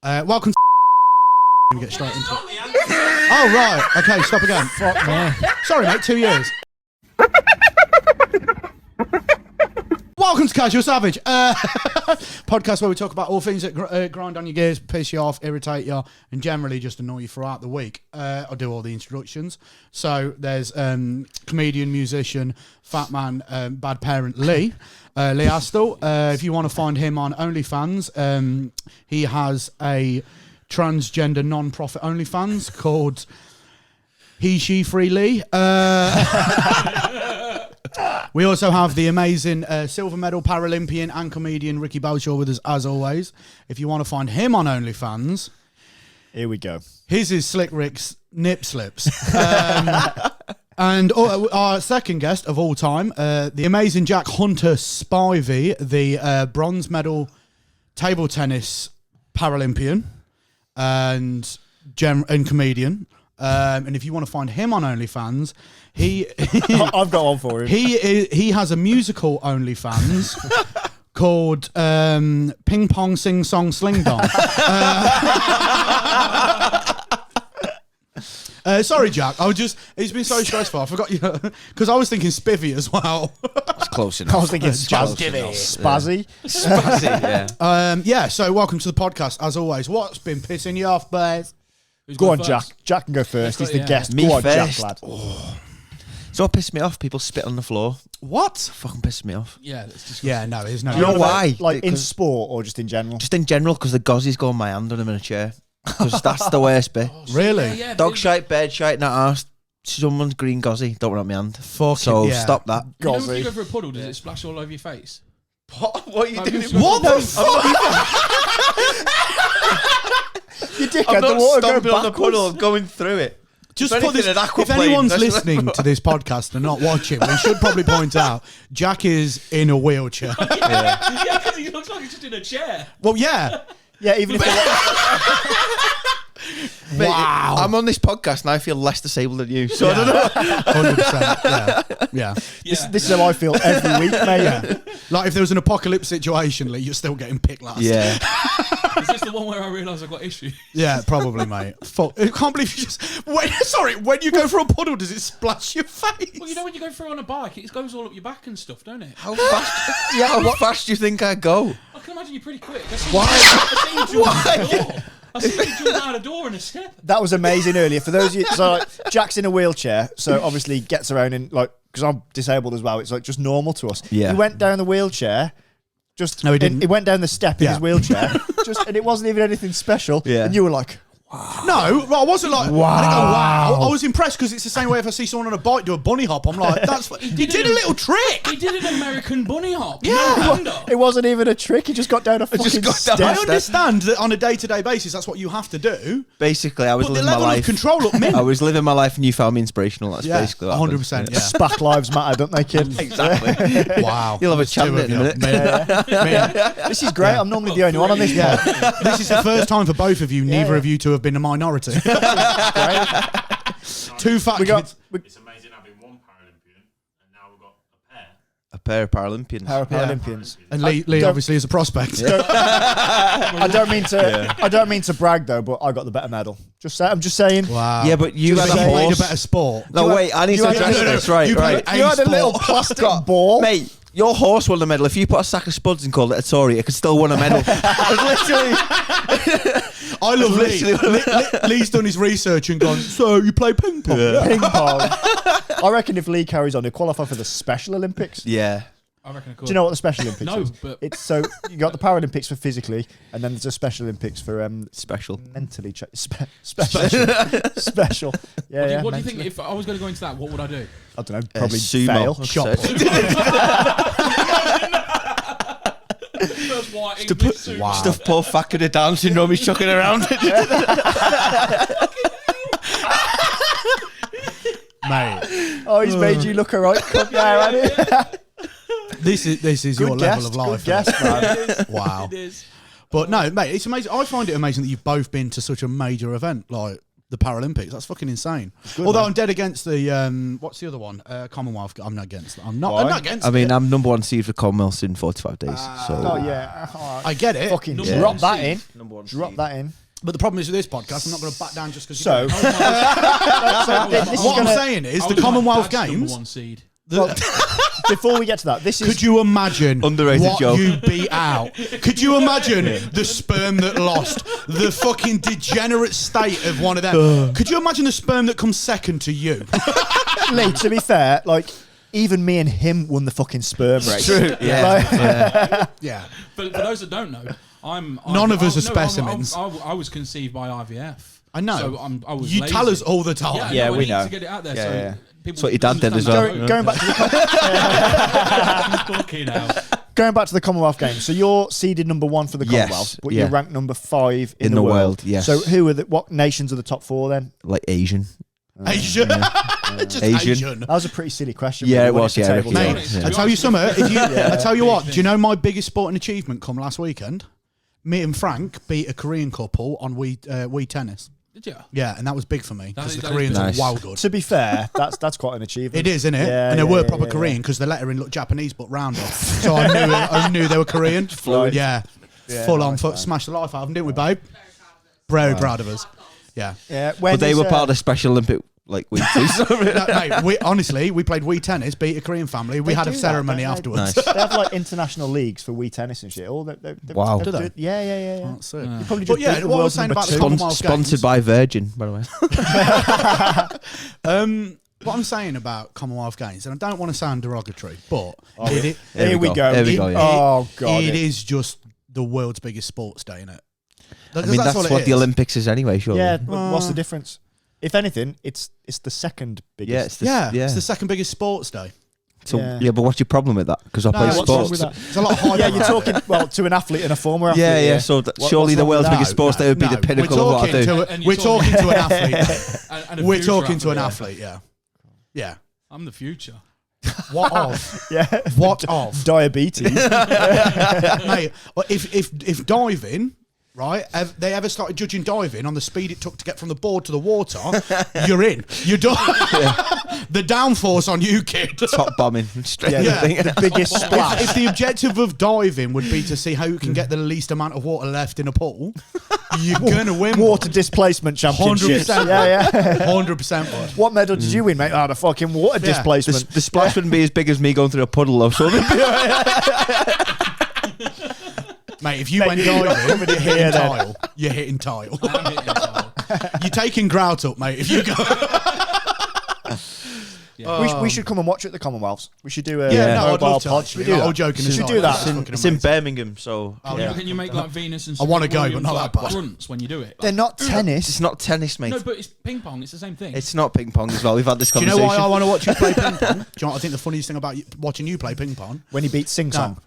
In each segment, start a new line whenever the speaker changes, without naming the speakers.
Welcome to get straight into it. Oh, right. Okay, stop again. Fuck me. Sorry, mate, 2 years. Welcome to Casual Savage, podcast where we talk about all things that grind on your gears, piss you off, irritate you, and generally just annoy you throughout the week. I'll do all the introductions. So there's comedian, musician, fat man, bad parent Leigh Astle. If you want to find him on OnlyFans, he has a transgender non-profit OnlyFans called He, She, Free Leigh. We also have the amazing silver medal Paralympian and comedian Ricky Belshaw with us, as always. If you want to find him on OnlyFans,
here we go.
His is Slick Rick's Nip Slips. And our second guest of all time, the amazing Hunter Spivey, the bronze medal table tennis Paralympian and comedian. And if you want to find him on OnlyFans,
I've got one for him.
He has a musical OnlyFans called Ping Pong Sing Song Sling Dong. Sorry, Jack. It's been so stressful. I forgot you because I was thinking Spivey as well.
It's close enough.
I was thinking Spazzy.
Yeah.
Yeah. So welcome to the podcast. As always, what's been pissing you off, boys?
Go on, Jack. Jack can go first. He's the guest.
Me
Go on,
first.
Jack, lad.
Oh. So what pissed me off? People spit on the floor.
What?
Fucking pissed me off.
Yeah, that's just
No, there's no.
Do you know why?
Like in sport or just in general?
Just in general, because the gozzies go on my hand when I'm in a chair. Because that's the worst bit.
Really?
Yeah,
Dog shite, bed shite, not arse. Someone's green gozzy. Don't want it on my hand.
Fuck
so
yeah.
stop that.
You know when you go for a puddle, does it splash all over your face?
What are you doing?
What the fuck?
You dickhead,
I'm
the
not
water
stomping
going
on the puddle, I'm going through it.
Just
If
put
anything,
this.
an aquaplane,
If anyone's
that's
listening to this podcast and not watching, we should probably point out Jack is in a wheelchair.
Yeah, because he looks like he's just in a chair.
Well, yeah.
Yeah, even if
Mate,
Wow.
I'm on this podcast and I feel less disabled than you. So I don't know.
100%. Yeah.
this is how I feel every week, mate.
Yeah. Like if there was an apocalypse situation, Lee, you're still getting picked last.
Yeah.
Is this the one where I realise I've got issues?
Yeah, probably, mate. Fuck. I can't believe you just. When you go for a puddle, does it splash your face?
Well, you know when you go through on a bike, it goes all up your back and stuff, don't it?
How fast? Yeah, how fast do you think I go?
I can imagine you're pretty quick.
Why?
I see you jump out a door in a step.
That was amazing earlier. For those of you, so like, Jack's in a wheelchair, so obviously gets around in like because I'm disabled as well. It's like just normal to us.
Yeah.
He went down the wheelchair.
No, he didn't.
He went down the step in his wheelchair, and it wasn't even anything special.
Yeah.
And you were like,
No, I wasn't like.
Wow.
I didn't go, wow. I was impressed because it's the same way if I see someone on a bike do a bunny hop, I'm like, that's. He did a little trick.
He did an American bunny hop.
Yeah.
No wonder.
it wasn't even a trick. He just got down a fucking step.
I understand that on a day-to-day basis, that's what you have to do.
Basically, I was
But the
living my
level of
life.
control up mint.
I was living my life and you found me inspirational. That's basically what
100%. Yeah.
Spac lives matter, don't they, kid?
Exactly.
Wow.
You'll have a
There's
chant
two
in a
of you.
minute.
This is great. I'm normally the only one on this
Yeah.
pod.
This is the first time for both of you, neither
yeah.
of you to have been a minority. Two fat kids.
It's amazing having one Paralympian, and now we've got a pair.
A pair of Paralympians.
Paralympians.
And Leigh obviously is a prospect.
I don't mean to brag though, but I got the better medal. I'm just saying.
Wow.
Yeah, but you
Just
had a
saying you played a
horse.
better sport.
No, wait, I need to address this. Right,
You
right.
played
You had a little
sport.
plastic ball.
Mate, your horse won the medal. If you put a sack of spuds and called it a Tory, it could still win a medal.
I love Leigh.
literally
Lee's done his research and gone, so you play ping pong? Yeah.
Ping pong. I reckon if Leigh carries on, he'll qualify for the Special Olympics.
Yeah.
I rection I could.
Do you know what the Special Olympics
No,
is?
but-
It's so you got the Paralympics for physically, and then there's a Special Olympics for
Special.
mentally. Special. Special. Yeah,
What do you
mentally.
think? If I was going to go into that, what would I do?
I don't know. Probably
sumo.
fail.
Shop.
First white English suit.
Wow.
Stuff poor fucker the Down syndrome he's chucking around.
Mate,
Oh, he's made you look alright. Yeah, hasn't
this is your
Good
level
guess.
of life.
Good guess, man.
It is.
Wow.
It is.
But no, mate, it's amazing. I find it amazing that you've both been to such a major event like the Paralympics. That's fucking insane.
Good,
Although
man.
I'm dead against the what's the other one? Commonwealth. I'm not against it. I'm not
Why?
against
I mean,
it.
I'm number 1 seed for Commonwealth in 45 days.
Oh yeah.
I get it.
Fucking
Number
drop
one
that
seed.
in.
Number 1
Drop that in.
But the problem is with this podcast, I'm not going to back down just because.
So,
what I'm saying is the Commonwealth Games.
Number 1 seed.
well, before we get to that, this is
Could you imagine
Underrated
what
joke.
you beat out? Could you imagine the sperm that lost? The fucking degenerate state of one of them. Could you imagine the sperm that comes second to you?
Lee, to be fair, like even me and him won the fucking sperm race.
True. Yeah.
Yeah.
But for those that don't know,
None of us are specimens.
I was conceived by IVF.
I know.
So I was
You
lazy.
tell us all the time.
Yeah,
I
we
need
know.
to get it out there.
Yeah,
so
yeah.
people
That's what your dad did as
understand
well.
Going back to the
Fucking hell.
going back to the Commonwealth Games. So you're seeded number 1 for the
Yes,
Commonwealth, but
yeah.
you're ranked number 5 in
In the world, yes.
So what nations are the top 4 then?
Like Asian.
Asian. Just
Asian.
Asian.
That was a pretty silly question.
Yeah,
when
it
you went
was,
into
yeah,
table
yeah.
tennis.
Mate,
Yeah.
I tell you something. I tell you what.
Yeah.
Do you know my biggest sporting achievement come last weekend? Me and Frank beat a Korean couple on Wii tennis.
Did you?
Yeah, and that was big for me because
That
the
is
Koreans
nice.
are wild good.
To be fair, that's quite an achievement.
It is, isn't it?
Yeah,
and they
yeah,
were
yeah,
proper
yeah,
Korean because the lettering looked Japanese but rounder. So I knew they were Korean.
Fluid.
Yeah,
Yeah,
full on
nice,
foot,
man.
smash the life out of them, didn't we, babe? Very proud of us. Yeah.
Yeah,
But they were part of the Special Olympic like week too.
No, mate, we played Wii tennis, beat a Korean family. We had a ceremony afterwards.
Nice.
They have like international leagues for Wii tennis and shit. All
Wow.
Do they?
Yeah.
Oh, sick.
You probably
But
just
yeah,
beat the
what I was
world's
saying
number
about the
2.
Commonwealth
Sponsored
Games.
by Virgin, by the way.
What I'm saying about Commonwealth Games, and I don't want to sound derogatory, but
Here
Here
we
we
go.
go. Here we go, yeah.
Oh god.
it is just the world's biggest sports day, innit?
I mean, that's
all it
what the
is.
Olympics is anyway, surely.
Yeah, but what's the difference? If anything, it's the second biggest.
Yeah, it's the,
Yeah, it's the second biggest sports day.
So,
Yeah.
yeah, but what's your problem with that? Because I
No,
play
what's
wrong
sports.
with that?
It's a lot higher.
Yeah, you're talking to an athlete and a former athlete.
Yeah. So surely
what's
the
wrong
world's
with
biggest sports day would be the pinnacle of what I do.
We're talking to an athlete.
And a
We're
future
talking to an
athlete.
athlete. Yeah.
I'm the future.
What of?
Yeah.
What of?
Diabetes.
Mate, well, if diving, right, they ever started judging diving on the speed it took to get from the board to the water, you're in. You're done. The downforce on you, kid.
Top bombing. Straight
Yeah,
in the
Yeah.
thing.
the biggest splash.
If the objective of diving would be to see how you can get the least amount of water left in a pool, you're gonna win.
Water displacement championships.
100%.
Yeah.
100%.
What medal did you win, mate? Oh, the fucking water
Yeah.
displacement.
The splash wouldn't be as big as me going through a puddle or something.
Mate, if you went diving, you're hitting tile. You're hitting tile.
I'm hitting it all.
You're taking grout up, mate. If you go.
We should come and watch it at the Commonwealths. We should do a
Yeah, no, I'd
mobile
love to.
pod. Should we
actually.
do
All
that?
joking
Should we
aside,
do that?
that's fucking
It's in
amazing.
Birmingham, so
Oh,
yeah.
Can you make like Venus and
I wanna
Serena
go, but
Williams,
not
like,
that bad.
grunts when you do it?
They're not tennis.
It's not tennis, mate.
No, but it's ping pong. It's the same thing.
It's not ping pong as well. We've had this
Do you know
conversation.
why I want to watch you play ping pong? Do you know what I think the funniest thing about watching you play ping pong?
When he beats Sing Song.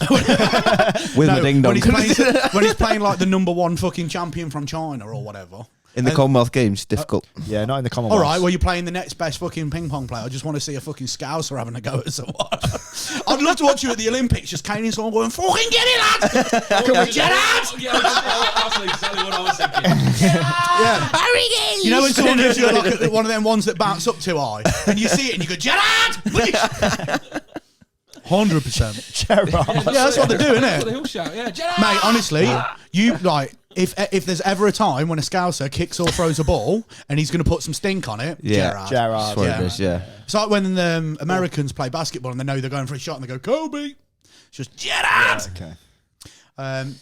With my ding dong.
When he's playing like the #1 fucking champion from China or whatever.
In the Commonwealth Games, difficult.
Yeah, not in the
All
Commonwealths.
right, well, you're playing the next best fucking ping pong player. I just want to see a fucking Scouser having a go at someone. I'd love to watch you at the Olympics, just caning someone going, fucking get it, lad! Can we get out?
Yeah, that's exactly what I was thinking.
Yeah. You know when someone gives you like one of them ones that bounce up too high, and you see it and you go, Gerard! 100%.
Gerard.
Yeah, that's what they're doing,
That's
isn't
what
it?
he'll shout. Yeah, Gerard!
Mate, honestly, you like if there's ever a time when a Scouser kicks or throws a ball and he's going to put some stink on it,
Yeah.
Gerard.
Gerard.
That's what
Yeah.
it is, yeah.
It's like when the Americans play basketball and they know they're going for a shot and they go Kobe. It's just Gerard.
Okay.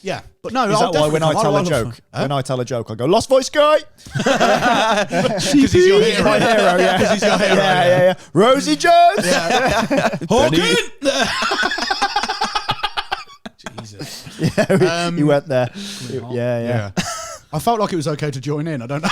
Yeah, but no,
Is that why when I tell a joke, when I tell a joke, I go, "Lost voice guy"?
because he's your hero.
My hero, yeah.
'Cause he's your hero.
Yeah. Rosie Jones.
Hawking.
Jesus.
Yeah, he went there. Yeah.
Yeah. I felt like it was okay to join in. I don't know.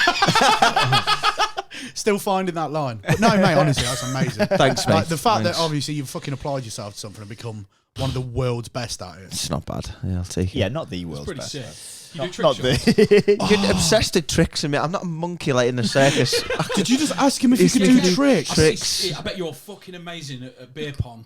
Still finding that line. But no, mate, honestly, that's amazing.
Thanks, mate.
Like, the fact
Thanks.
that obviously you've fucking applied yourself to something and become one of the world's best at it.
It's not bad. Yeah, I'll take it.
Yeah, not the
It's
world's
pretty
best.
sick. You do
Not
trick shots.
the.
You're obsessed with tricks, and I'm not a monkey like in a circus.
Did you just ask him if he
He's
could
gonna
do
do
tricks?
tricks.
I bet you're fucking amazing at beer pong.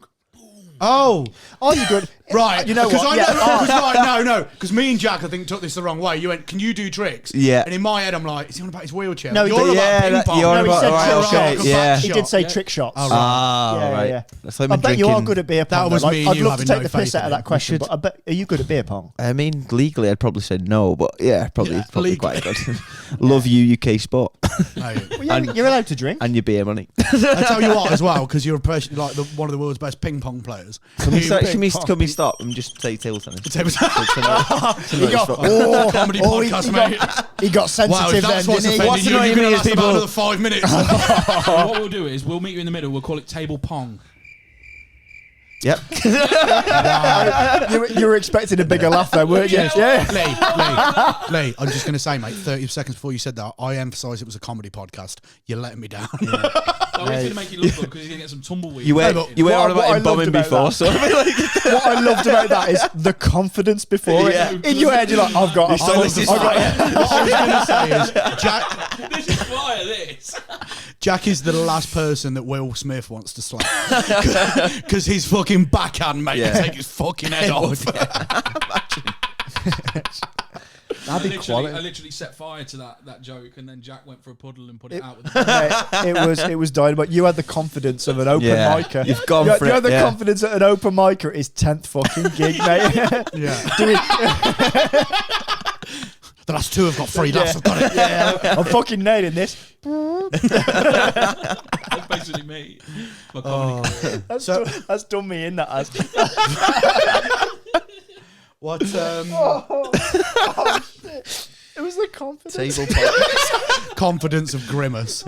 Oh,
Are you good?
right.
You know
Because
what?
I know.
Yeah.
No. Because me and Jack, I think, took this the wrong way. You went, "Can you do tricks?"
Yeah.
And in my head, I'm like, "Is he on about his wheelchair?"
No, he
you're
did-
about
yeah,
ping
that-
pong.
you're
No, he
about-
said
right,
trick
okay,
shots.
yeah.
He did say
Yeah.
trick shots.
Oh, right.
Ah,
Yeah,
right.
yeah.
That's like
I
me
bet you
drinking.
are good at beer pong.
That was
though.
me and
I'd
you
love to
having
take
no
the piss
faith
out
in
of
him.
that question, but I bet, are you good at beer pong?
I mean, legally, I'd probably say no, but yeah, probably
legally.
quite good. Love you, UK sport,
No.
Well, you're allowed to drink.
and your beer money.
I tell you what, as well, because you're like one of the world's best ping pong players.
Can we
You-
can we stop and just say table tennis?
Table-
He got,
Comedy podcast, mate.
he got
Wow,
sensitive
if that's
then,
what's
didn't he?
offending
What's
you, you're
annoying
going
me
to
is
last about
people-
another 5 minutes.
So what we'll do is we'll meet you in the middle. We'll call it table pong.
Yep.
You were expecting a bigger laugh there, weren't you? Yeah.
Lee, I'm just going to say, mate, 30 seconds before you said that, I emphasised it was a comedy podcast. You're letting me down.
So he's going to make you look good because he's going to get some tumbleweed.
You were
but
you were
what-
on
what I
about him
loved
bombing
about
before,
that-
so I mean, like,
What I loved about that is the confidence before
Yeah.
it. In your head, you're like, I've got a
So this is
What I was going to say is, Jack,
This is fire, this.
Jack is the last person that Will Smith wants to slap. Because his fucking backhand, mate,
Yeah.
can take his fucking head off.
That'd be
I
quality.
literally set fire to that joke, and then Jack went for a puddle and put it out with the
Mate, it was dynamite. You had the confidence of an open
Yeah.
micer.
You've gone
you
for
had
it,
the
yeah.
confidence at an open micer at his 10th fucking gig, mate.
Yeah. The last two have got 3 laughs. I've got it.
Yeah, I'm fucking nailing this.
That's basically me. My comedy career.
That's done me in that as.
What?
It was the confidence.
table pong.
Confidence of grimace.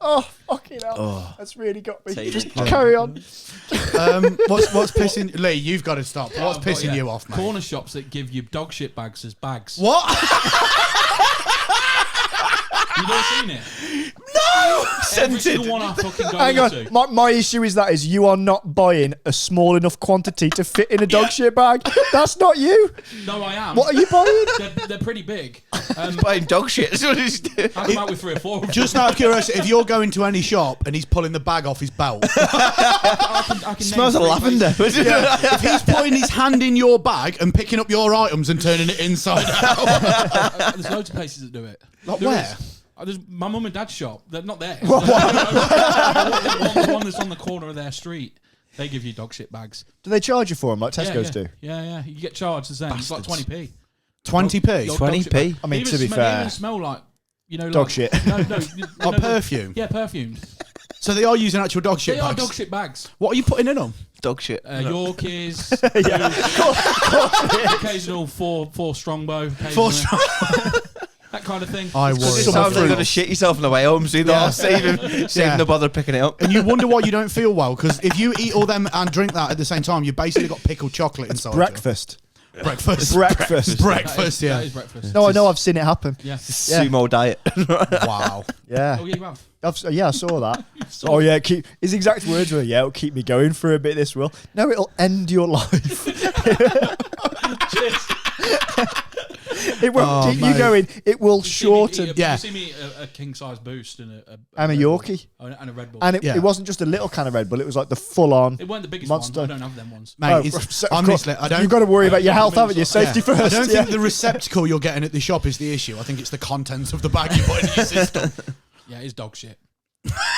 Oh, fucking hell. That's really got me.
Table
Just
pong.
carry on.
What's pissing Lee? You've got to stop. What's
I've got,
pissing you off, mate?
Corner shops that give you dog shit bags as bags.
What?
You never seen it?
No!
Every single one I fucking go
Hang
into.
on. My issue is you are not buying a small enough quantity to fit in a dog shit bag. That's not you.
No, I am.
What are you buying?
They're pretty big.
Buying dog shit. That's what he's doing.
I come out with 3 or 4 of them.
Just out of curiosity, if you're going to any shop and he's pulling the bag off his belt,
I can
Smells of
name 3
lavender.
places.
if he's putting his hand in your bag and picking up your items and turning it inside out,
There's loads of places that do it.
Like
There
where?
is. There's my mum and dad's shop. They're not there. The one that's on the corner of their street. They give you dog shit bags.
Do they charge you for them like Tesco's
yeah.
do?
Yeah. You get charged the same. It's like 20p.
20p.
Dog
20p?
shit bag.
I mean,
They
to be
even
fair.
they even smell like,
Dog
like,
shit.
No.
Or perfume.
Yeah, perfumed.
So they are using actual dog shit
They are
bags.
dog shit bags.
What are you putting in them?
Dog shit.
Yorkies. Occasional four strongbow.
For
occasionally. That kind of thing.
I
It
worry.
sounds like you're gonna shit yourself on the way home, so you
Yeah.
don't save
Yeah.
the bother picking it up.
And you wonder why you don't feel well, because if you eat all them and drink that at the same time, you basically got pickled chocolate inside.
Breakfast.
You. Breakfast.
Breakfast.
Breakfast,
That is breakfast.
No, I know. I've seen it happen.
Yeah.
Sumo diet.
Wow.
Yeah.
Oh, yeah, you have.
Yeah, I saw that. Oh yeah, his exact words were, "Yeah, it'll keep me going for a bit. This will. No, it'll end your life.
Cheers.
It won't
Oh,
keep
mate.
you going. It will shorten."
Yeah.
You see me eat a king size boost and a
I'm a
Red Bull.
Yorkie.
Oh, and a Red Bull.
And
Yeah.
it wasn't just a little can of Red Bull. It was like the full-on.
It weren't the biggest
Monster.
one. I don't have them ones.
Mate,
Oh,
it's,
so- of
honestly,
course,
I don't.
You've got to worry about your health, haven't you?
Yeah.
Safety first.
I don't
yeah.
think the receptacle you're getting at the shop is the issue. I think it's the contents of the bag you put in your system.
Yeah, it's dog shit.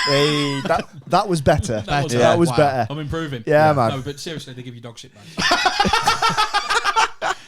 Hey, that was better.
That was
That was
Wow.
better.
I'm improving.
Yeah, man.
No, but seriously, they give you dog shit bags.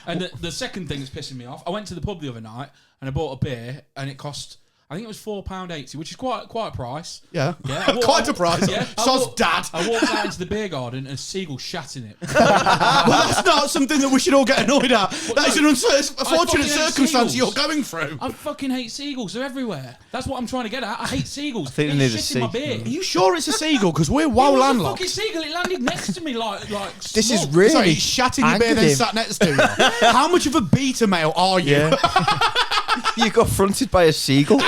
And the second thing that's pissing me off, I went to the pub the other night and I bought a beer and it cost, I think it was £4.80, which is quite a price.
Yeah.
Yeah, I walked-
Quite a price.
Yeah, I
Soz
walked-
dad.
I walked out into the beer garden and a seagull shat in it.
Well, that's not something that we should all get annoyed at. That is an
fucking
unfortunate
hate
circumstance
seagulls.
you're going through.
I fucking hate seagulls. They're everywhere. That's what I'm trying to get at. I hate seagulls.
think
They
they need a
shit in my
sea.
beer.
Are you sure it's a seagull? Because we're
It
well
was a
landlocked.
fucking seagull. It landed next to me like
This is
smoke.
really.
Sorry, he shat in your beer,
angered
then
him.
sat next to you. How much of a beta male are you?
Yeah.
You got fronted by a seagull.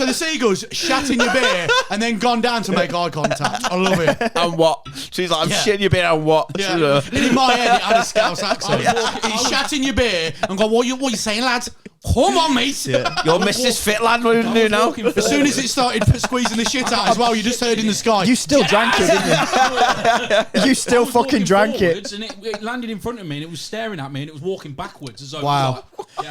So the Seagull's shat in your beer and then gone down to make eye contact. I love it.
And what? She's like, I'm shitting your beer and what?
Yeah. And in my head, it had a Scouse accent. He shat in your beer and gone, what you saying, lads? Come on, mate.
Yeah. You're Mrs. Fitland, what are you do now?
As soon as it started squeezing the shit out as well, you just heard in the sky.
You still drank it, didn't you? You still fucking drank it.
And it landed in front of me and it was staring at me and it was walking backwards. As though
Wow.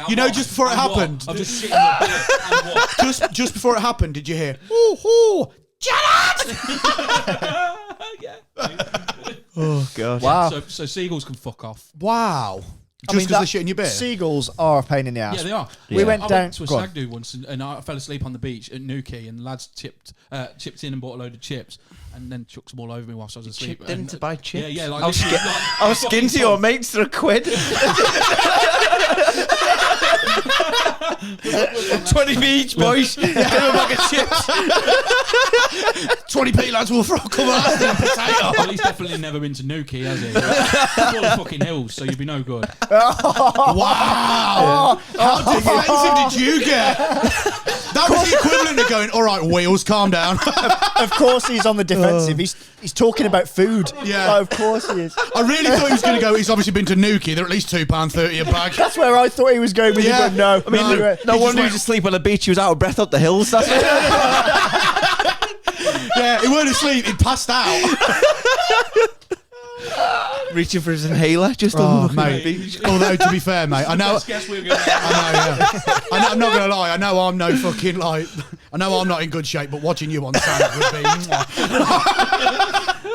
you know,
just before it happened.
I'm just shitting my beer and what?
Just before it happened, did you hear, ooh, Janet!
Oh, God.
Wow.
So seagulls can fuck off.
Wow. Just because they're shitting your beer?
Seagulls are a pain in the ass.
Yeah, they are.
We went
I
down
went to a stag do once and I fell asleep on the beach at Newquay and the lads chipped in and bought a load of chips and then chucked them all over me whilst I was asleep.
Chipped in to buy chips?
Yeah, like
I was skinned to your mates for £1. 20p each, boys. Give them a bag of chips.
20p lads will throw a couple of potato.
Well, he's definitely never been to Newquay, has he? It's all the fucking hills, so you'd be no good.
Wow. How defensive did you get? That was the equivalent of going, all right, Wheels, calm down.
Of course he's on the defensive. He's talking about food.
Yeah.
Oh, of course he is.
I really thought he was going to go, he's obviously been to Newquay, they're at least £2.30 a bag.
That's where I thought he was going with
Yeah.
you, but no.
I mean, no wonder he was asleep on the beach. He was out of breath up the hills. That's
Yeah, he weren't asleep, he'd passed out.
reaching for his inhaler. Just
mate. Although, to be fair, mate, I know.
Guess we were going
I'm not going to lie, I know I'm no fucking, like, I know I'm not in good shape, but watching you on sand would be...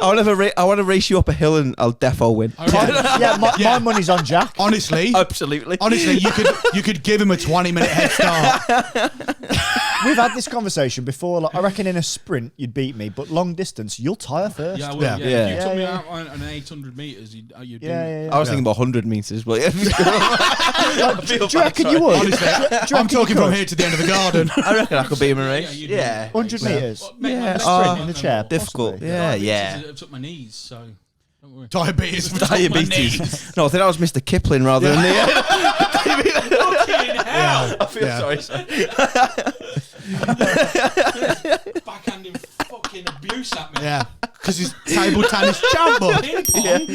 I want to race you up a hill and I'll defo win.
My money's on Jack.
Honestly,
Absolutely.
you could give him a 20-minute head start.
We've had this conversation before. Like, I reckon in a sprint you'd beat me, but long distance you'll tire first.
Yeah, I will.
Yeah.
Yeah. If you took me out on an 800 metres, you'd do it.
I was thinking about 100 metres, but yeah.
Do you reckon you would?
Honestly, I'm talking from here to the end of the garden.
I reckon I could beat him in a race.
Yeah,
100 metres.
Yeah.
Sprint in the chair.
Difficult.
possibly.
Yeah.
It took my knees, so don't worry.
Diabetes.
Diabetes. No, I think that was Mr. Kipling rather than the.
Fucking hell!
I feel sorry.
Backhanding fucking abuse at me.
Yeah, because he's table tennis champ, bud.
Ping pong.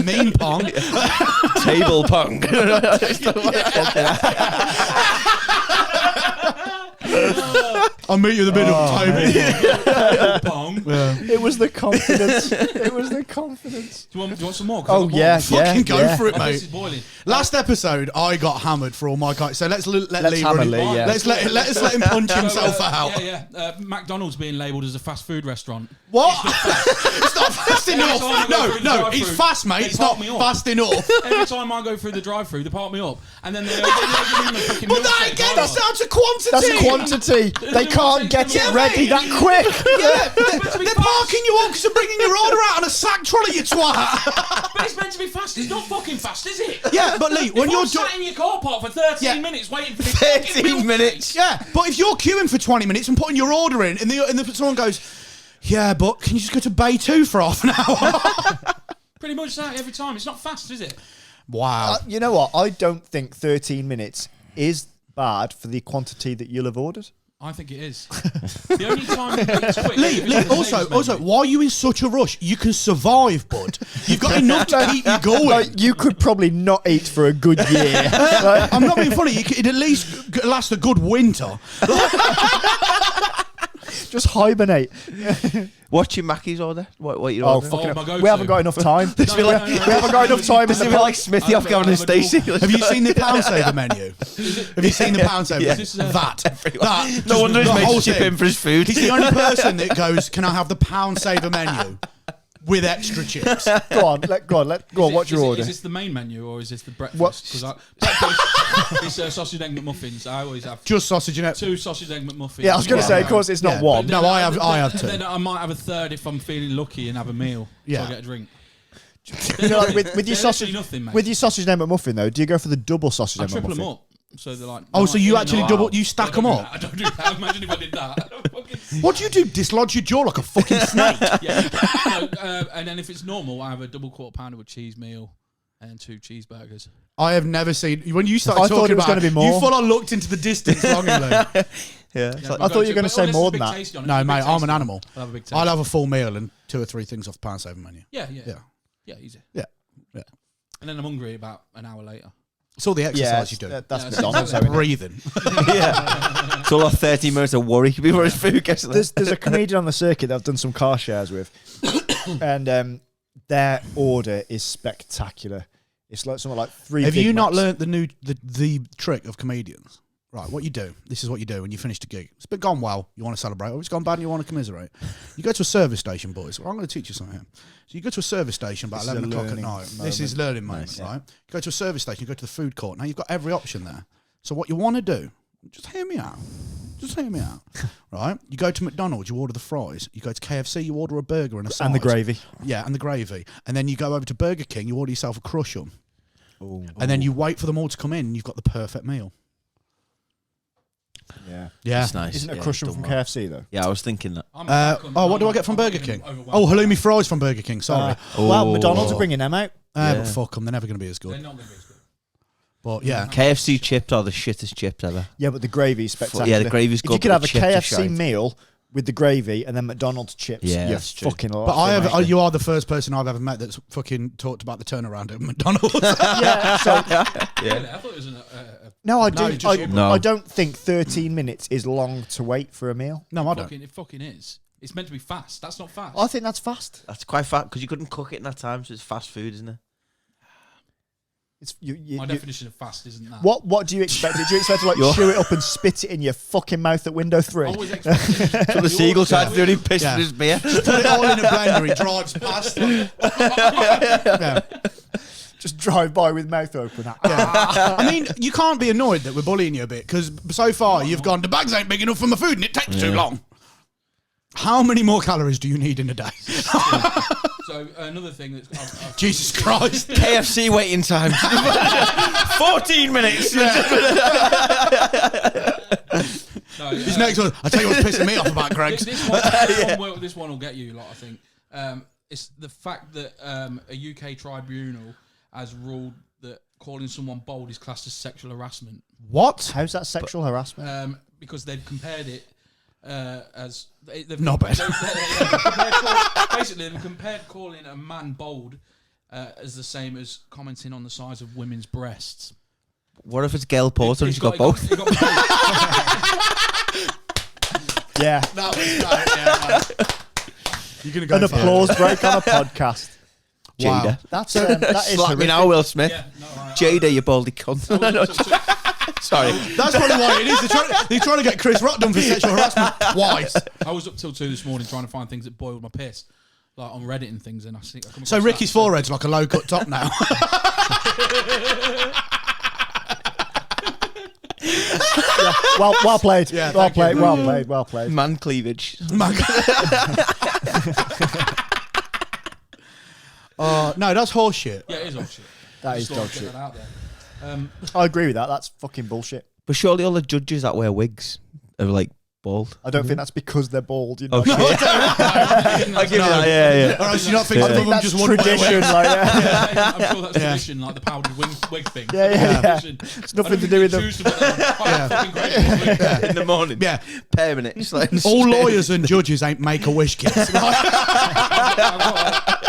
Mean Pong.
Table pong.
I'll meet you in the middle of the table.
Pong.
It was the confidence. It was the confidence.
Do you want some more? 'Cause
Oh,
I've got more.
yeah.
Fucking go for it,
This is
mate.
boiling.
Last episode, I got hammered for all my kites. So let's let Leigh
hammer
run it.
Leigh, yeah.
Let's let him punch himself out.
Yeah. McDonald's being labelled as a fast food restaurant.
What? It's not fast enough.
time I go through the
No,
drive-thru,
it's fast, mate.
they
It's not
park me up.
fast enough.
Every time I go through the drive-through, they park me up, and then they give me a fucking
But that
milkshake
again, that's
after.
down to quantity.
That's quantity. They can't get it ready that quick.
Yeah, they're parking you up because they're bringing your order out on a sack trolley, you twat.
But it's meant to be fast. It's not fucking fast, is it?
Yeah, but Leigh, when
If
you're
I'm sat in your car park for 13
Yeah.
minutes waiting for this fucking
13
milkshake.
minutes.
Yeah, but if you're queuing for 20 minutes and putting your order in, and someone goes, yeah, but can you just go to Bay 2 for half an hour?
Pretty much that every time. It's not fast, is it?
Wow.
You know what? I don't think 13 minutes is bad for the quantity that you'll have ordered.
I think it is. The only time it's quick.
Leigh, also, why are you in such a rush? You can survive, bud. You've got enough to keep you going.
Like, you could probably not eat for a good year.
I'm not being funny. It'd at least last a good winter.
Just hibernate.
What's your Mackey's order? What you
Oh,
order?
fucking
my
hell.
go-to.
We haven't got enough time.
This will be like,
We haven't got enough time in
this
the
will be like Smithy off Gavin and Stacey.
Have you seen the pound saver menu? Have you seen the pound saver?
Yeah.
That. That.
No wonder
the
his
whole
mates chip
thing.
in for his food.
He's the only person that goes, can I have the pound saver menu with extra chips?
Go on, what's your order?
Is this the main menu or is this the breakfast?
What?
Because breakfast is sausage egg McMuffins. I always have
Just sausage and it.
2 sausage egg McMuffins.
Yeah, I was going to say, of course, it's not
Yeah.
one.
No, I have two.
Then I might have a third if I'm feeling lucky and have a meal.
Yeah.
So I get a drink.
You know, like with your
They're
sausage,
literally nothing, mate.
with your sausage and McMuffin though, do you go for the double sausage
I
and
triple them
McMuffin?
up. So they're like.
Oh, so you
no,
actually
no,
you stack
I
them
don't do
up?
that. I don't do that. Imagine if I did that.
What do you do? Dislodge your jaw like a fucking snake?
Yeah. No, and then if it's normal, I have a double quarter pounder with cheese meal. and 2 cheeseburgers.
I have never seen when you started
I thought
talking
it was
about
gonna be more.
You full on looked into the distance longingly.
Yeah.
I thought you were going to say more than that.
No, mate, I'm an animal.
I'll have a big taste.
I'll have a full meal and 2 or 3 things off the pound saving menu.
Yeah, easy.
Yeah.
And then I'm hungry about an hour later.
It's all the exercise you do.
That's
Yeah,
McDonald's.
exactly.
Breathing.
Yeah. It's all our 30 minutes of worry before his food gets there.
There's a comedian on the circuit that I've done some car shares with, and their order is spectacular. It's like something like 3.
Have
Big
you not
Macs.
learnt the trick of comedians? Right, what you do, this is what you do when you finish the gig. It's been gone well, you want to celebrate, or it's gone bad and you want to commiserate. You go to a service station, boys. Well, I'm going to teach you something here. So you go to a service station about
This is
11
a
o'clock at
learning
night. This
moment.
is learning moment, right? You go to a service station, you go to the food court. Now you've got every option there. So what you want to do, just hear me out. Just hear me out. Right? You go to McDonald's, you order the fries. You go to KFC, you order a burger and a side.
And the gravy.
Yeah, and the gravy. And then you go over to Burger King, you order yourself a crush'em.
Ooh.
And then you wait for them all to come in and you've got the perfect meal.
Yeah.
Yeah.
That's nice.
Isn't a
Yeah,
crush'em
done
from
well.
KFC though?
Yeah, I was thinking that.
What do I get from Burger King? Oh, halloumi fries from Burger King. Sorry.
Well,
Oh.
McDonald's are bringing them out.
But
Yeah.
fuck them. They're never going to be as
They're
good.
not going to be as good.
But yeah.
KFC chips are the shittest chips ever.
Yeah, but the gravy's spectacular.
Yeah, the gravy's
If
good.
you could
but
have
the
a
chips are
KFC
shite.
meal with the gravy and then McDonald's chips,
Yeah,
you're
that's true.
fucking
But
laughing.
you are the first person I've ever met that's fucking talked about the turnaround at McDonald's.
Yeah, so
Really? I thought it was
no, I
No,
do.
it's just-
I don't think 13 minutes is long to wait for a meal.
No, I don't.
it fucking is. It's meant to be fast. That's not fast.
I think that's fast.
That's quite fat because you couldn't cook it in that time, so it's fast food, isn't it?
It's
My definition of fast isn't that.
What do you expect? Did you expect to like
You're-
chew it up and spit it in your fucking mouth at window 3?
I always expected
So the Seagull tried to do it, he pissed
Yeah.
in his beer.
Put it all in a blender. He drives past. Yeah.
Just drive by with mouth open.
I mean, you can't be annoyed that we're bullying you a bit because so far you've gone, the bags ain't big enough for my food and it takes too long. How many more calories do you need in a day?
So another thing that's
Jesus Christ.
KFC waiting time. 14 minutes.
This next one, I tell you what's pissing me off about Greg's.
This one will get you a lot, I think. It's the fact that a UK tribunal has ruled that calling someone bold is classed as sexual harassment.
What?
How's that sexual harassment?
Because they've compared it as... They've
Not bad.
Basically, they've compared calling a man bold as the same as commenting on the size of women's breasts.
What if it's Gail Porter and she's got both?
Yeah.
That was right. You're going to go
An
for it.
applause break on a podcast.
Wow.
Jada.
That is
Slap me
horrific.
now, Will Smith.
Yeah, no, right.
Jada, you baldy cunt. Sorry.
That's probably what it is. They're trying to get Chris Rock done for sexual harassment twice.
I was up till 2 this morning trying to find things that boiled my piss, like on Reddit and things, and I come across
So Ricky's
that.
forehead's like a low cut top now.
Well played.
Yeah,
well
thank you.
played. Well played. Well played.
Man cleavage.
No, that's horseshit.
Yeah, it is all shit.
That is
Just thought
dog
I'd get
shit.
that out there.
I agree with that. That's fucking bullshit.
But surely all the judges that wear wigs are like bald.
I don't think that's because they're bald. You know?
Oh, shit. I give you that, yeah.
Or else you not think
I
some of
think
them
that's
just want to wear
tradition.
wigs.
Like, yeah.
I'm sure that's tradition, like the powdered wig thing.
Yeah.
Tradition.
It's nothing to do with them.
Choose to put that on. Quite fucking great.
In the morning.
Yeah.
Permanent. It's like
All lawyers and judges ain't Make-A-Wish kids.